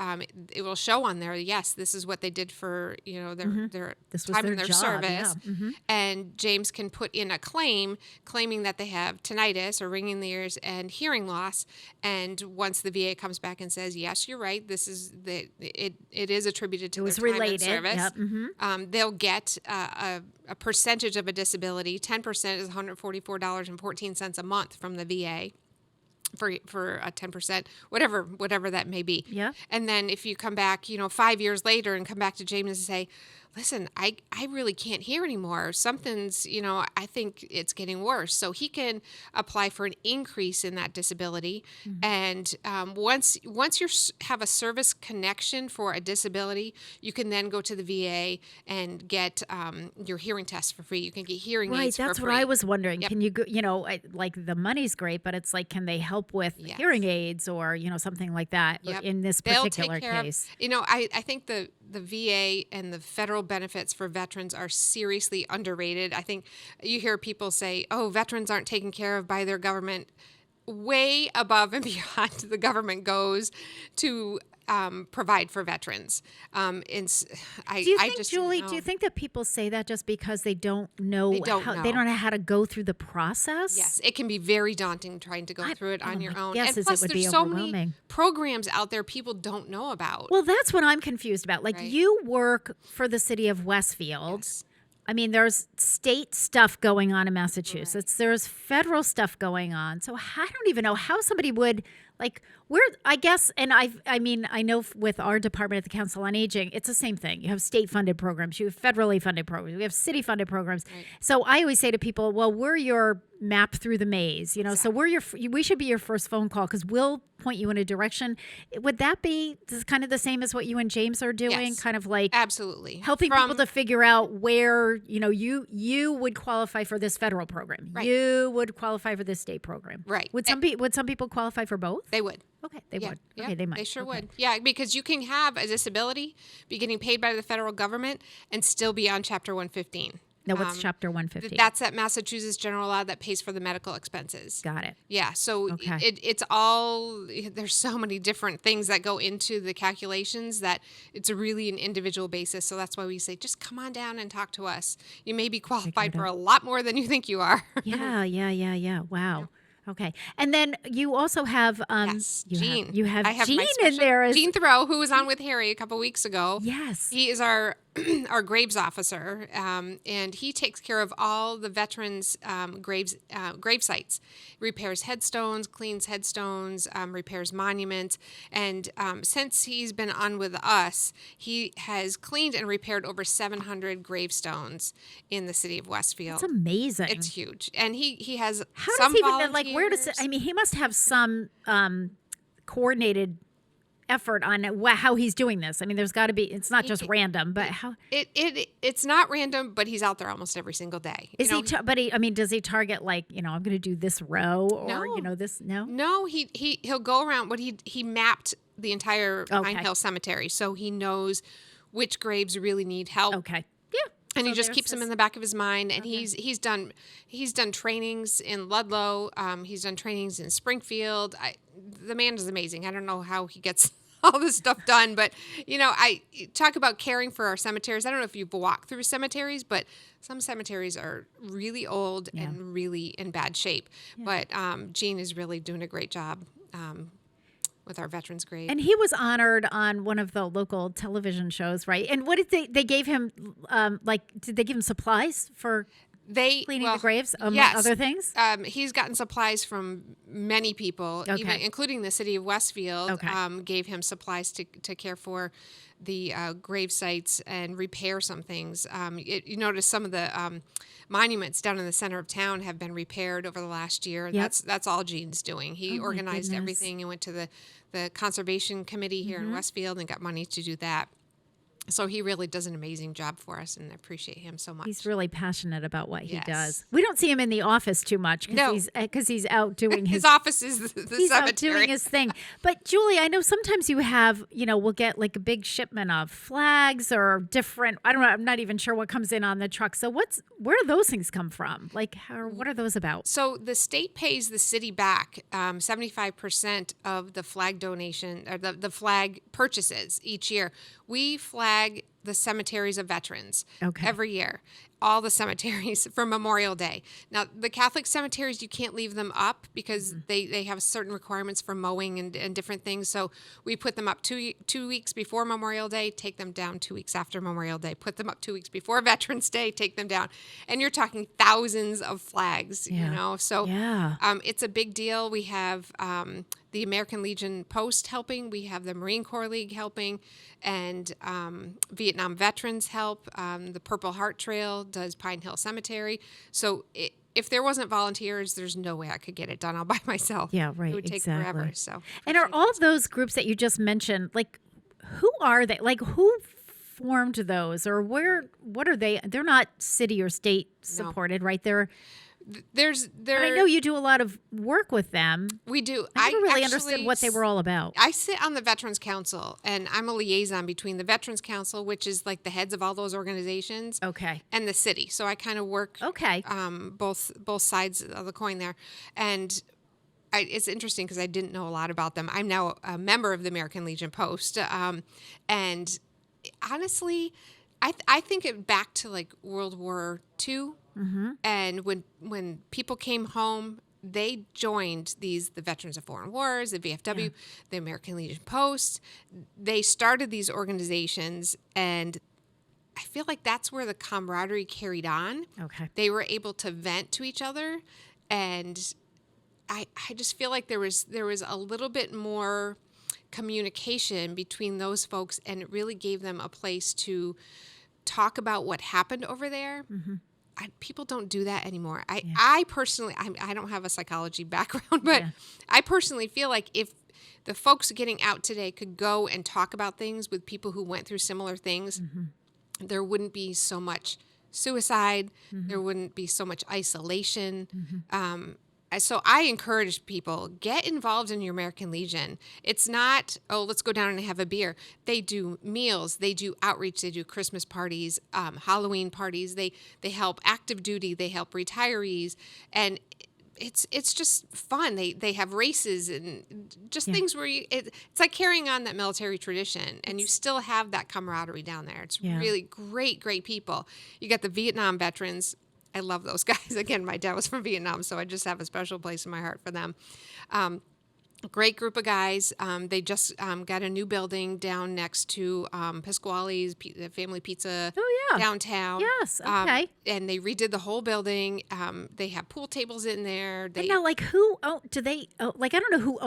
it will show on there, yes, this is what they did for their This was time their in their job, service. yeah. Mhm. And James can put in a claim claiming that they have tinnitus or ringing in the ears and hearing loss. And once the VA comes back and says, yes, you're right, this is it is attributed to was their time in related, service, yep, mhm. they'll get a percentage of a disability. 10% is $144.14 a month from the VA. For a 10%, whatever that may be. Yeah. And then if you come back, 5 years later and come back to James and say, listen, I really can't hear anymore. Something's, I think it's getting worse. So he can apply for an increase in that disability. And once you have a service connection for a disability, you can then go to the VA and get your hearing test for free. You can get hearing aids for free. Right, that's what I was wondering. Yep. Can you go, like the money's great, but it's like, can they help with hearing aids or, something like that in this particular case? I think the VA and the federal benefits for veterans are seriously underrated. I think you hear people say, oh, veterans aren't taken care of by their government. Way above and beyond the government goes to provide for veterans. Do you think, Julie, do you think that people say that just because they don't know they don't know how to go through the process? Yes, it can be very daunting trying to go through it on your own. Yes, And plus, it would there's be so overwhelming. many programs out there people don't know about. Well, that's what I'm confused about. Like, Right. you work for the city of Westfield. Yes. I mean, there's state stuff going on in Massachusetts. Right. There's federal stuff going on. So I don't even know how somebody would, like, I guess, and I mean, I know with our department at the Council on Aging, it's the same thing. You have state-funded programs. You have federally funded programs. We have city-funded programs. Right. So I always say to people, well, we're your map through the maze, so we should be your first phone call because we'll point you in a direction. Would that be kind of the same as what you and James are doing? Yes. Kind of like absolutely helping people to figure out where, you would qualify for this federal program. Right. You would qualify for this state program. Right. Would some people qualify for both? They would. Okay, they would. Yeah, Okay, they might. They sure Okay. would. Yeah, because you can have a disability, be getting paid by the federal government, and still be on Chapter 115. Now, what's Chapter 115? That's that Massachusetts general law that pays for the medical expenses. Got it. Yeah, so Okay. it's all, there's so many different things that go into the calculations that it's really an individual basis. So that's why we say, just come on down and talk to us. You may be qualified for a lot more than you think you are. Yeah. Wow. Okay. And then you also have Gene. You have I have Gene my in special, there. Gene Thoreau, who was on with Harry a couple weeks ago. Yes. He is our graves officer, and he takes care of all the veterans' grave sites. Repairs headstones, cleans headstones, repairs monuments, and since he's been on with us, he has cleaned and repaired over 700 gravestones in the city of Westfield. That's amazing. It's huge, and he has How some does he even volunteers. where does it, I mean, he must have some coordinated effort on how he's doing this. I mean, there's got to be. It's not just random, but how it's not random, but he's out there almost every single day. Is does he target like I'm going to do this row or this? No, he'll go around. But he mapped the entire Pine Hill Cemetery, so he knows which graves really need help. Okay. Yeah. And he just keeps them in the back of his mind. And he's done trainings in Ludlow. He's done trainings in Springfield. The man is amazing. I don't know how he gets all this stuff done, but I talk about caring for our cemeteries. I don't know if you've walked through cemeteries, but some cemeteries are really old and really in bad shape. Yeah. But Gene is really doing a great job. With our veterans grave. And he was honored on one of the local television shows, right? And what did they gave him, did they give him supplies for cleaning the graves, among other things? He's gotten supplies from many people, even including the city of Westfield, gave him supplies to care for the grave sites and repair some things. You notice some of the monuments down in the center of town have been repaired over the last year. And that's all Gene's doing. He organized everything and went to the conservation committee here in Westfield and got money to do that. So he really does an amazing job for us, and I appreciate him so much. He's really passionate about what he Yes. does. We don't see him in the office too much because he's out doing his office is the he's cemetery. out doing his thing. But Julie, I know sometimes you have, we'll get like a big shipment of flags or different. I don't know. I'm not even sure what comes in on the truck. So where do those things come from? Like, what are those about? So the state pays the city back 75% of the flag donation or the flag purchases each year. We flag the cemeteries of veterans every year, all the cemeteries for Memorial Day. Now, the Catholic cemeteries, you can't leave them up because they have certain requirements for mowing and different things. So we put them up two weeks before Memorial Day, take them down 2 weeks after Memorial Day, put them up 2 weeks before Veterans Day, take them down. And you're talking thousands of flags, So it's a big deal. We have the American Legion Post helping. We have the Marine Corps League helping, and Vietnam veterans help. The Purple Heart Trail does Pine Hill Cemetery. So if there wasn't volunteers, there's no way I could get it done all by myself. Yeah, right. It would take forever. So, and are all those groups that you just mentioned, like, who are they? Like, who formed those, or what are they? They're not city or state supported, right? But I know you do a lot of work with them. We do. I never really understood what they were all about. I sit on the Veterans Council, and I'm a liaison between the Veterans Council, which is like the heads of all those organizations, and the city. So I kind of work both sides of the coin there. And it's interesting because I didn't know a lot about them. I'm now a member of the American Legion Post. And honestly, I think it back to like World War II. And when people came home, they joined the Veterans of Foreign Wars, the VFW, the American Legion Post. They started these organizations, and I feel like that's where the camaraderie carried on. They were able to vent to each other, and I just feel like there was a little bit more communication between those folks, and it really gave them a place to talk about what happened over there. People don't do that anymore. I personally, I don't have a psychology background, but I personally feel like if the folks getting out today could go and talk about things with people who went through similar things, there wouldn't be so much suicide. There wouldn't be so much isolation. So I encourage people, get involved in your American Legion. It's not, let's go down and have a beer. They do meals. They do outreach. They do Christmas parties, Halloween parties. They help active duty. They help retirees. And it's just fun. They have races and just things where it's like carrying on that military tradition, and you still have that camaraderie down there. It's really great people. You got the Vietnam veterans. I love those guys. Again, my dad was from Vietnam, so I just have a special place in my heart for them. Great group of guys. They just got a new building down next to Pasquale's Family Pizza downtown. Yes, okay. And they redid the whole building. They have pool tables in there. But now, like, who do they? Like, I don't know who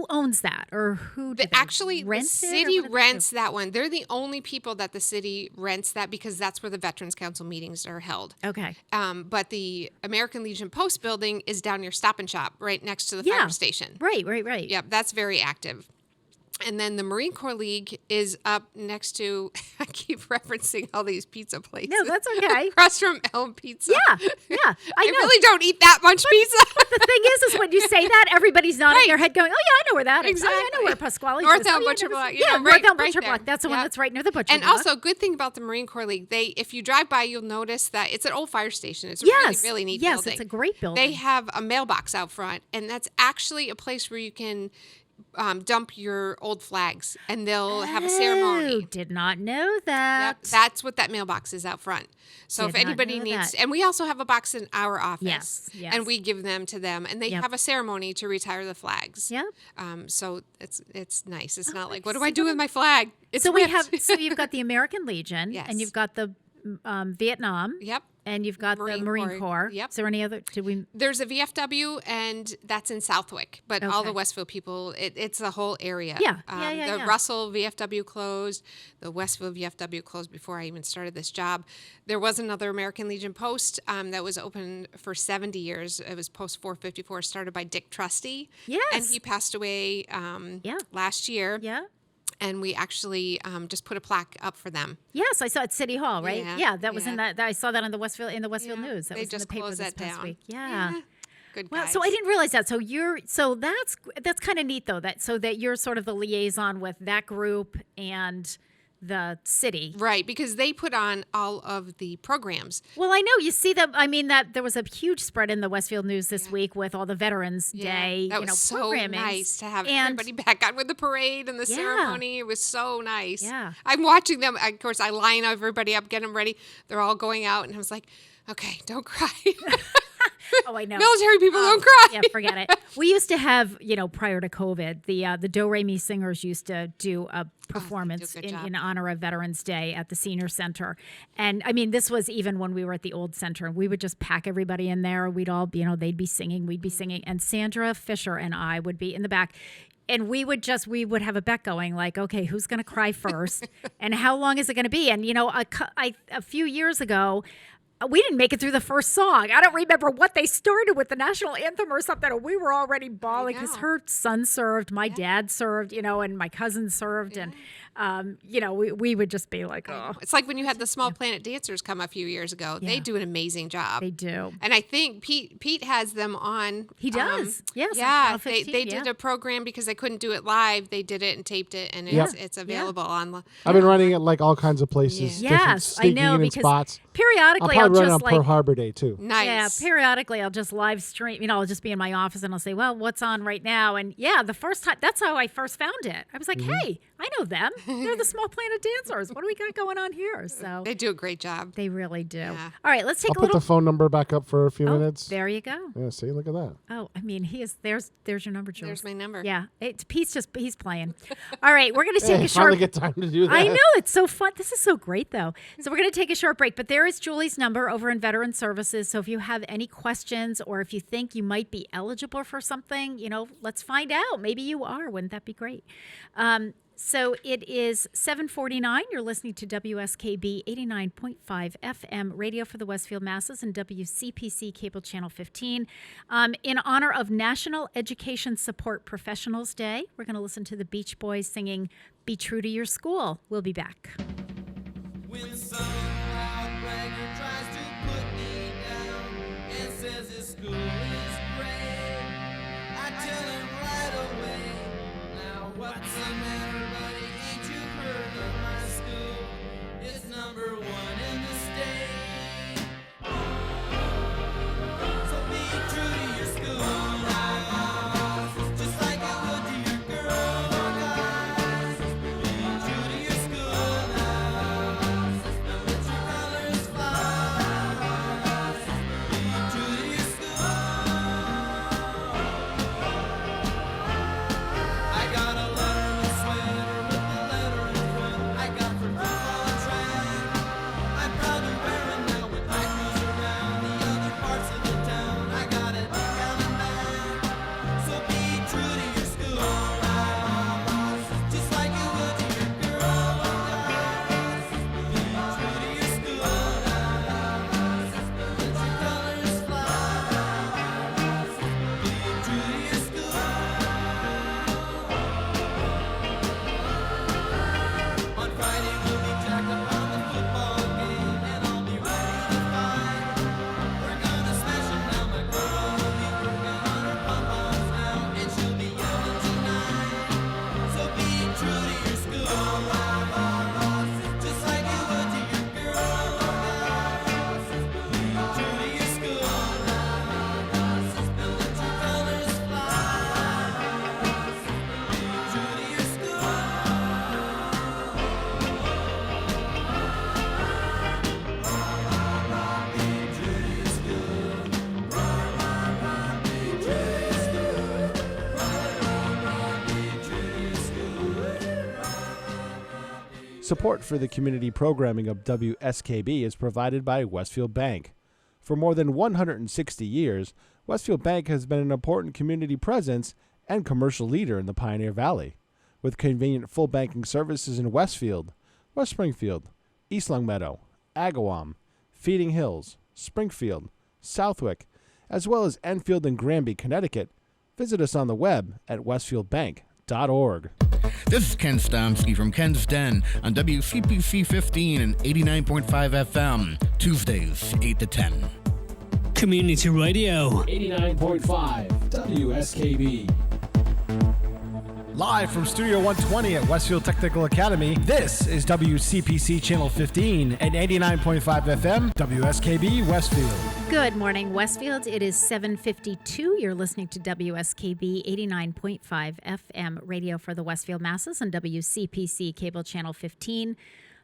owns that, or who actually rent the city rents that one. They're the only people that the city rents that, because that's where the Veterans Council meetings are held. Okay. But the American Legion Post building is down near Stop and Shop, right next to the fire station. Right. Yep, that's very active. And then the Marine Corps League is up next to, I keep referencing all these pizza places. No, that's okay. Across from Elm Pizza. Yeah. I really don't eat that much pizza. But the thing is when you say that, everybody's nodding their head going, oh, yeah, I know where that is. Exactly. I know where Pasquale's North is. Elm Butcher Block. North Elm Butcher there. Block. That's the one that's right near the Butcher and Block. And also, good thing about the Marine Corps League, if you drive by, you'll notice that it's an old fire station. It's a really neat building. Yes, it's a great building. They have a mailbox out front, and that's actually a place where you can dump your old flags, and they'll have a ceremony. Did not know that. Yep, that's what that mailbox is out front. So if anybody needs, and we also have a box in our office, yes. and we give them to them, and they have a ceremony to retire the flags. Yep. So it's nice. It's not like, what do I do with my flag? It's so you've got the American Legion, yes. and you've got the Vietnam. Yep. And you've got the Marine Corps. Yep. Is there any other? There's a VFW, and that's in Southwick. But all the Westfield people, it's the whole area. Yeah. The Russell VFW closed. The Westfield VFW closed before I even started this job. There was another American Legion post that was open for 70 years. It was Post 454, started by Dick Trusty. Yes. And he passed away last year. Yeah. and we actually just put a plaque up for them. Yes, I saw it at City Hall, right? Yeah, that was in that. I saw that on the Westfield News. That they was just in the paper closed this that past down. week. Yeah. Good Well, guys. so I didn't realize that. So that's kind of neat though. That you're sort of the liaison with that group and the city. Right, because they put on all of the programs. Well, I know you see that. I mean, that there was a huge spread in the Westfield News this week with all the Veterans Day. That was so programming. nice to have everybody back on with the parade and the ceremony. It was so nice. Yeah, I'm watching them. Of course, I line everybody up, get them ready. They're all going out, and I was like, okay, don't cry. Oh, I know. Military people don't cry. Yeah, forget it. We used to have, prior to COVID, the Do Re Mi singers used to do a performance in honor of Veterans Day at the Senior Center. And I mean, this was even when we were at the old center. We would just pack everybody in there. We'd all, they'd be singing, we'd be singing. And Sandra Fisher and I would be in the back. And we would have a bet going like, okay, who's going to cry first? And how long is it going to be? And, a few years ago, we didn't make it through the first song. I don't remember what they started with, the national anthem or something. And we were already bawling because her son served, my dad served, and my cousin served. And, we would just be like, oh. It's like when you had the Small Planet Dancers come a few years ago. Yeah. They do an amazing job. They do. And I think Pete has them on. He does. Yes. Yeah. They did a program because they couldn't do it live. They did it and taped it, and it's available on. I've been running it like all kinds of places. Yes, I know, because spots. Periodically I'll I'll run just on Pearl Harbor Day too. Nice. Yeah, periodically I'll just live stream. I'll just be in my office and I'll say, well, what's on right now? And the first time, that's how I first found it. I was like, hey, I know them. They're the Small Planet Dancers. What do we got going on here? So they do a great job. They really do. Yeah. All right, let's take I'll put the phone number back up for a few minutes. There you go. Yeah, see, look at that. Oh, I mean, there's your number, Jules. There's my number. Yeah, he's playing. All right, we're going to take a short. Finally get time to do that. I know, it's so fun. This is so great, though. So we're going to take a short break, but there is Julie's number over in Veteran Services. So if you have any questions or if you think you might be eligible for something, let's find out. Maybe you are. Wouldn't that be great? So it is 7:49. You're listening to WSKB 89.5 FM radio for the Westfield Masses and WCPC Cable Channel 15. In honor of National Education Support Professionals Day, we're going to listen to the Beach Boys singing Be True to Your School. We'll be back. When some loud bragger tries to put me down and says his school is great, I tell him right away, now what's the matter, buddy? Ain't you heard of my school? It's number 1 in the state. So be true to your school, guys, just like you would to your girl, guys. Be true to your school, guys, and let your colors fly. Be true to your school. I got a letterman sweater with the letter in front. I got for football and track. I'm proud to wear it now when I cruise around the other parts of the town. I got it down and back. So be true to your school, guys, just like you would to your girl, guys. Be true to your school, guys, let your colors fly. Be true to your school. On Friday we'll be jacked up on the football game, and I'll be ready to fight. We're gonna smash 'em now, my girl will be working on her pom-poms now, and she'll be yelling tonight. So be true to your school, guys, just like you would to your girl, guys. Be true to your school, guys, and let your colors fly. Be true to your school. Support for the community programming of WSKB is provided by Westfield Bank. For more than 160 years, Westfield Bank has been an important community presence and commercial leader in the Pioneer Valley, with convenient full banking services in Westfield, West Springfield, East Longmeadow, Agawam, Feeding Hills, Springfield, Southwick, as well as Enfield and Granby, Connecticut. Visit us on the web at westfieldbank.org. This is Ken Stomsky from Ken's Den on WCPC 15 and 89.5 FM, Tuesdays, 8 to 10. Community Radio. 89.5 WSKB. Live from Studio 120 at Westfield Technical Academy, this is WCPC Channel 15 and 89.5 FM, WSKB Westfield. Good morning, Westfield. It is 7:52. You're listening to WSKB 89.5 FM radio for the Westfield masses on WCPC Cable Channel 15.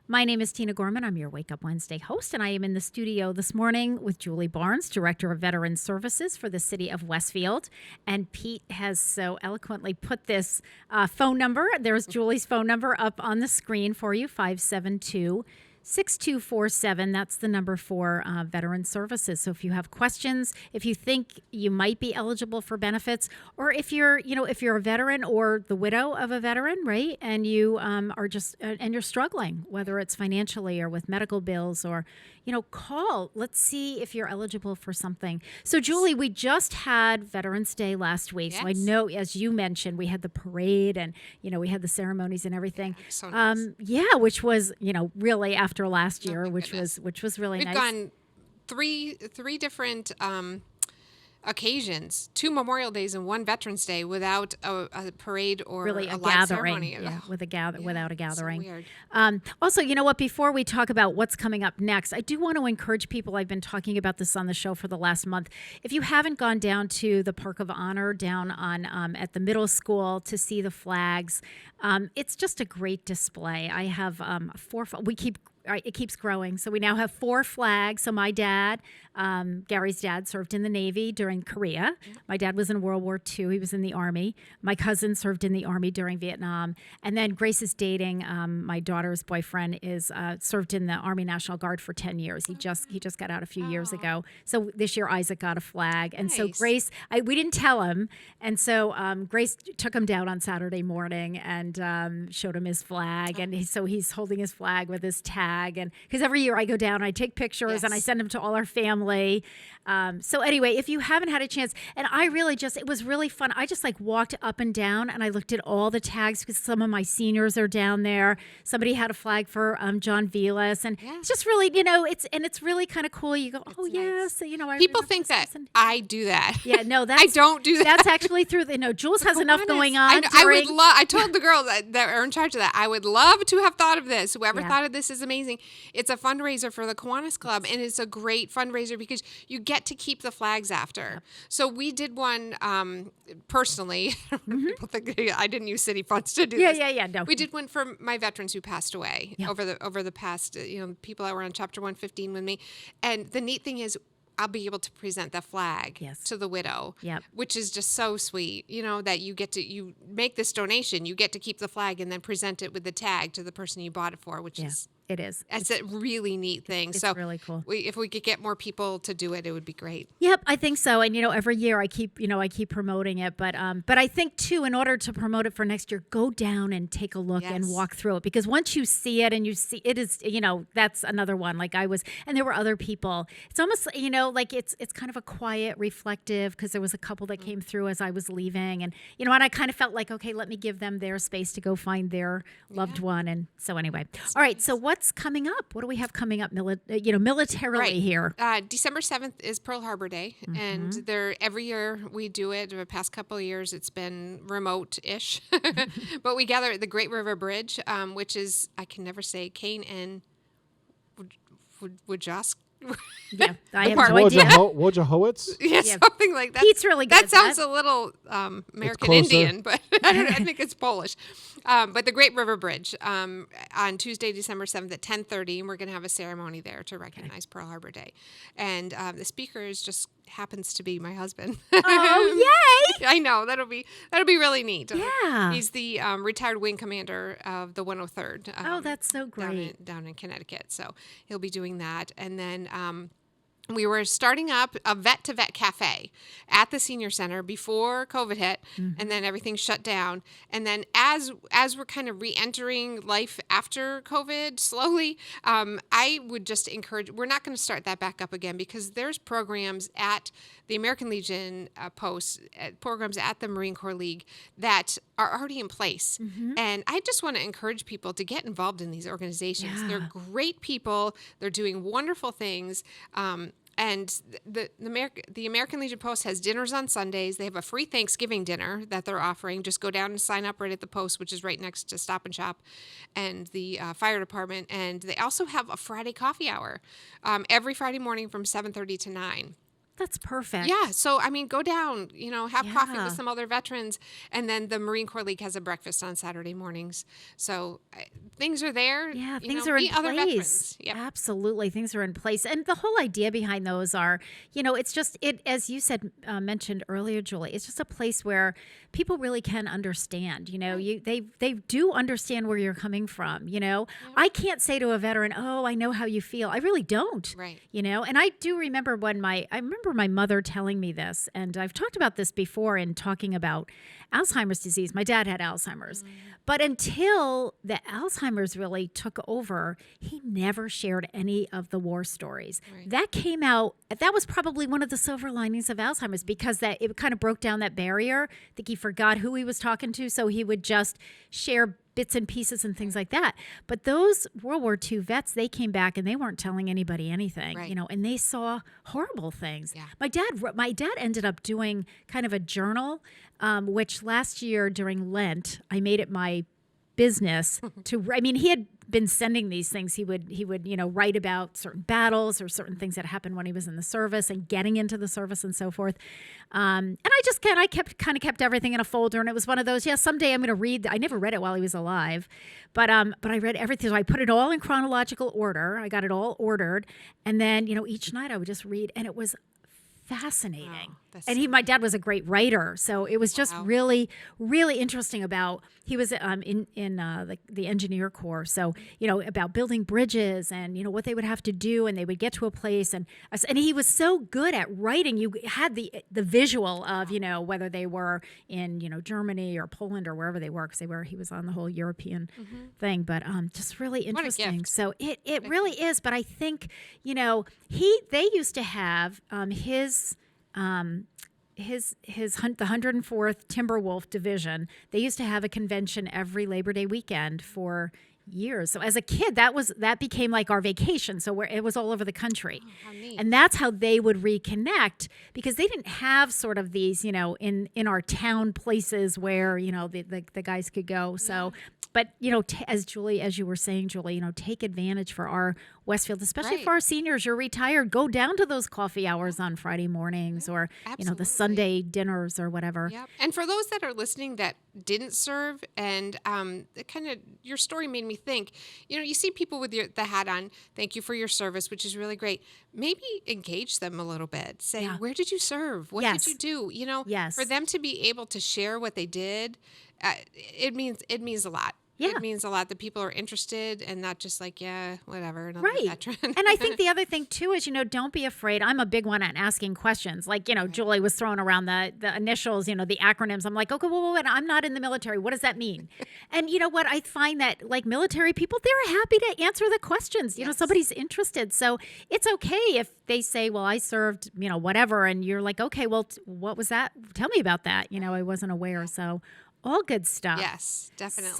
My name is Tina Gorman. I'm your Wake Up Wednesday host, and I am in the studio this morning with Julie Barnes, Director of Veteran Services for the City of Westfield. And Pete has so eloquently put this phone number. There's Julie's phone number up on the screen for you, 572-6247. That's the number for Veteran Services. So if you have questions, if you think you might be eligible for benefits, or if you're a veteran or the widow of a veteran, right, and you are just and you're struggling, whether it's financially or with medical bills, or call. Let's see if you're eligible for something. So Julie, we just had Veterans Day last week. Yes. So I know, as you mentioned, we had the parade and we had the ceremonies and everything. Yeah, so nice. Which was really after last year, which was really nice. We've gone three different occasions, 2 Memorial Days and 1 Veterans Day without a parade or really a gathering. Ceremony. Yeah, without a gathering. So weird. Also, you know what? Before we talk about what's coming up next, I do want to encourage people. I've been talking about this on the show for the last month. If you haven't gone down to the Park of Honor down on at the middle school to see the flags, it's just a great display. I have 4. It keeps growing. So we now have 4 flags. So my dad, Gary's dad, served in the Navy during Korea. My dad was in World War II. He was in the Army. My cousin served in the Army during Vietnam. And then Grace is dating my daughter's boyfriend is served in the Army National Guard for 10 years. He just got out a few years ago. So this year Isaac got a flag. And so Grace, we didn't tell him. And so Grace took him down on Saturday morning and showed him his flag. And so he's holding his flag with his tag. And because every year I go down, I take pictures and I send them to all our family. So anyway, if you haven't had a chance, and I really it was really fun. I just walked up and down and I looked at all the tags because some of my seniors are down there. Somebody had a flag for John Vilas, and it's just really, it's really kind of cool. You go, yes, I people think that I do that. Yeah, no, I don't do that. That's actually through Jules has enough going on. I told the girls that are in charge of that, I would love to have thought of this. Whoever thought of this is amazing. It's a fundraiser for the Kiwanis Club, and it's a great fundraiser because you get to keep the flags after. Yep. So we did one personally. People think I didn't use city funds to do this. Yeah. No, we did one for my veterans who passed away over the past. People that were on Chapter 115 with me, and the neat thing is, I'll be able to present the flag to the widow, which is just so sweet. That you make this donation, you get to keep the flag and then present it with the tag to the person you bought it for, which is. It is. It's a really neat thing. It's so really cool. If we could get more people to do it, it would be great. Yep, I think so. And every year I keep promoting it, but I think too, in order to promote it for next year, go down and take a look and walk through it, because once you see it and you see it is, that's another one. And there were other people. It's almost it's kind of a quiet, reflective, because there was a couple that came through as I was leaving, and and I kind of felt like, okay, let me give them their space to go find their loved one. And so anyway, all right. So what's coming up? What do we have coming up militarily here? December 7th is Pearl Harbor Day, and every year we do it. The past couple of years it's been remote-ish, but we gather at the Great River Bridge, which is, I can never say, Kane and Wojask. Yeah, I have no idea. Wojahowitz? Yeah, something like that. Pete's really good. That sounds a little American Indian, but I think it's Polish. But the Great River Bridge on Tuesday, December 7th at 10:30, and we're going to have a ceremony there to recognize Pearl Harbor Day. And the speaker just happens to be my husband. Oh, yay! I know, that'll be really neat. Yeah. He's the retired wing commander of the 103rd. That's so great. Down in Connecticut. So he'll be doing that. And then we were starting up a vet-to-vet cafe at the senior center before COVID hit, and then everything shut down. And then as we're kind of re-entering life after COVID slowly, I would just encourage, we're not going to start that back up again because there's programs at the American Legion posts, programs at the Marine Corps League that are already in place. And I just want to encourage people to get involved in these organizations. Yeah. They're great people. They're doing wonderful things. And the American Legion Post has dinners on Sundays. They have a free Thanksgiving dinner that they're offering. Just go down and sign up right at the Post, which is right next to Stop and Shop and the fire department. And they also have a Friday coffee hour every Friday morning from 7:30 to 9. That's perfect. Yeah. So, I mean, go down, have coffee with some other veterans. And then the Marine Corps League has a breakfast on Saturday mornings. So things are there. Yeah, things are in other place. veterans. Yep. Absolutely. Things are in place. And the whole idea behind those are, it's just, as you said, mentioned earlier, Julie, it's just a place where people really can understand, they do understand where you're coming from, I can't say to a veteran, oh, I know how you feel. I really don't. Right. And I do remember I remember my mother telling me this, and I've talked about this before in talking about Alzheimer's disease. My dad had Alzheimer's, but until the Alzheimer's really took over, he never shared any of the war stories. Right. That came out, that was probably one of the silver linings of Alzheimer's because it kind of broke down that barrier. I think he forgot who he was talking to, so he would just share bits and pieces and things like that. But those World War II vets, they came back and they weren't telling anybody anything, and they saw horrible things. Yeah. My dad ended up doing kind of a journal, which last year during Lent, I made it my business he had been sending these things. He would write about certain battles or certain things that happened when he was in the service and getting into the service and so forth. And I just kept everything in a folder, and it was one of those, someday I'm going to read. I never read it while he was alive, but I read everything. So I put it all in chronological order. I got it all ordered, and then each night I would just read, and it was fascinating. Wow, and my dad was a great writer, so it was just really, really interesting about. He was in the engineer corps, so about building bridges and what they would have to do, and they would get to a place, and he was so good at writing. You had the visual of whether they were in Germany or Poland or wherever they were, because he was on the whole European thing, but just really interesting. So it really is. But I think they used to have the 104th Timberwolf Division. They used to have a convention every Labor Day weekend for years. So as a kid, that became like our vacation. So it was all over the country. Oh, how neat. And that's how they would reconnect, because they didn't have sort of these, in our town places where, the guys could go. So, but, as you were saying, Julie, take advantage for our Westfield, especially for our seniors. You're retired. Go down to those coffee hours on Friday mornings or, the Sunday dinners or whatever. Yep. And for those that are listening that didn't serve, and your story made me think, you see people with the hat on, thank you for your service, which is really great. Maybe engage them a little bit. Say, where did you serve? What did you do? For them to be able to share what they did, it means a lot. Yeah. It means a lot that people are interested and not just like, whatever, another veteran. And I think the other thing, too, is, don't be afraid. I'm a big one on asking questions. Like, Julie was throwing around the initials, the acronyms. I'm like, okay, well, I'm not in the military. What does that mean? And you know what? I find that, like, military people, they're happy to answer the questions. Somebody's interested. So it's okay if they say, well, I served, whatever. And you're like, okay, well, what was that? Tell me about that. I wasn't aware. So all good stuff. Yes, definitely.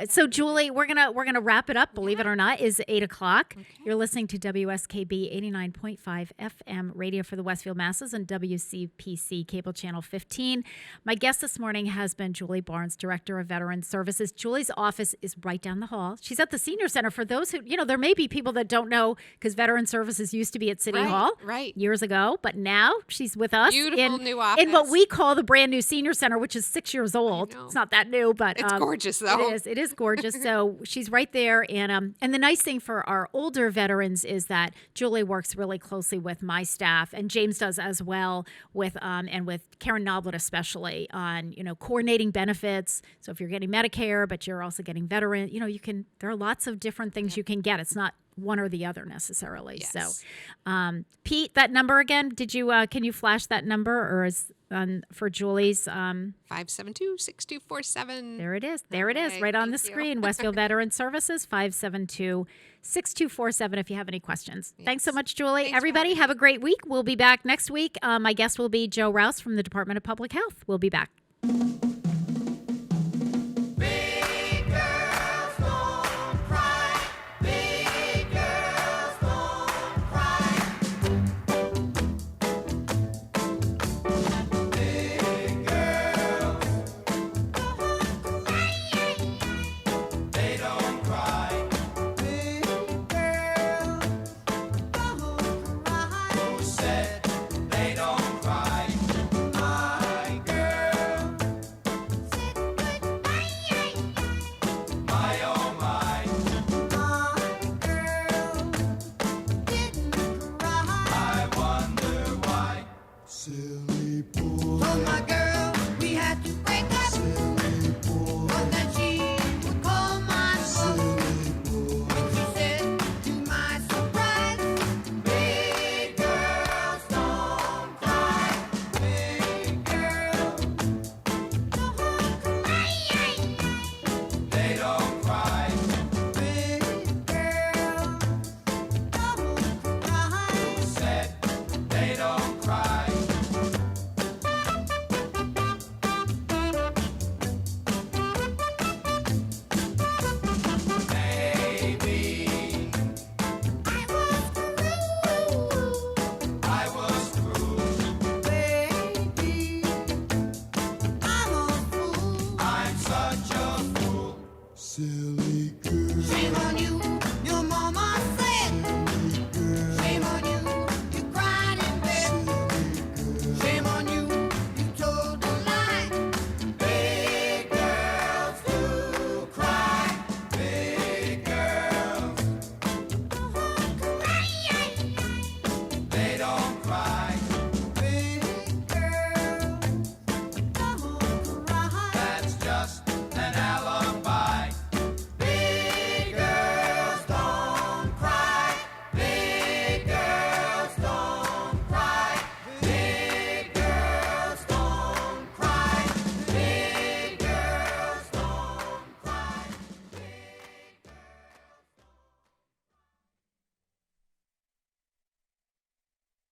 So Julie, we're gonna wrap it up. Believe it or not, is 8:00. Okay. You're listening to WSKB 89.5 FM radio for the Westfield Masses and WCPC cable channel 15. My guest this morning has been Julie Barnes, Director of Veteran Services. Julie's office is right down the hall. She's at the Senior Center. For those who, there may be people that don't know, because Veteran Services used to be at City Hall years ago, but now she's with us Beautiful new office. in what we call the brand new Senior Center, which is 6 years old. It's not that new, but it's gorgeous though. It is gorgeous. So she's right there, and the nice thing for our older veterans is that Julie works really closely with my staff, and James does as well with and with Karen Noblet especially on coordinating benefits. So if you're getting Medicare, but you're also getting veteran, there are lots of different things you can get. It's not one or the other necessarily. Yes. So, Pete, that number again, did you, can you flash that number, or is for Julie's? 572-6247. There it is. There it is, right on the screen. Westfield Veteran Services, 572-6247 if you have any questions. Yes. Thanks so much, Julie. Thanks Everybody, have a great week. We'll be back next week. My guest will be Joe Rouse from the Department of Public Health. We'll be back.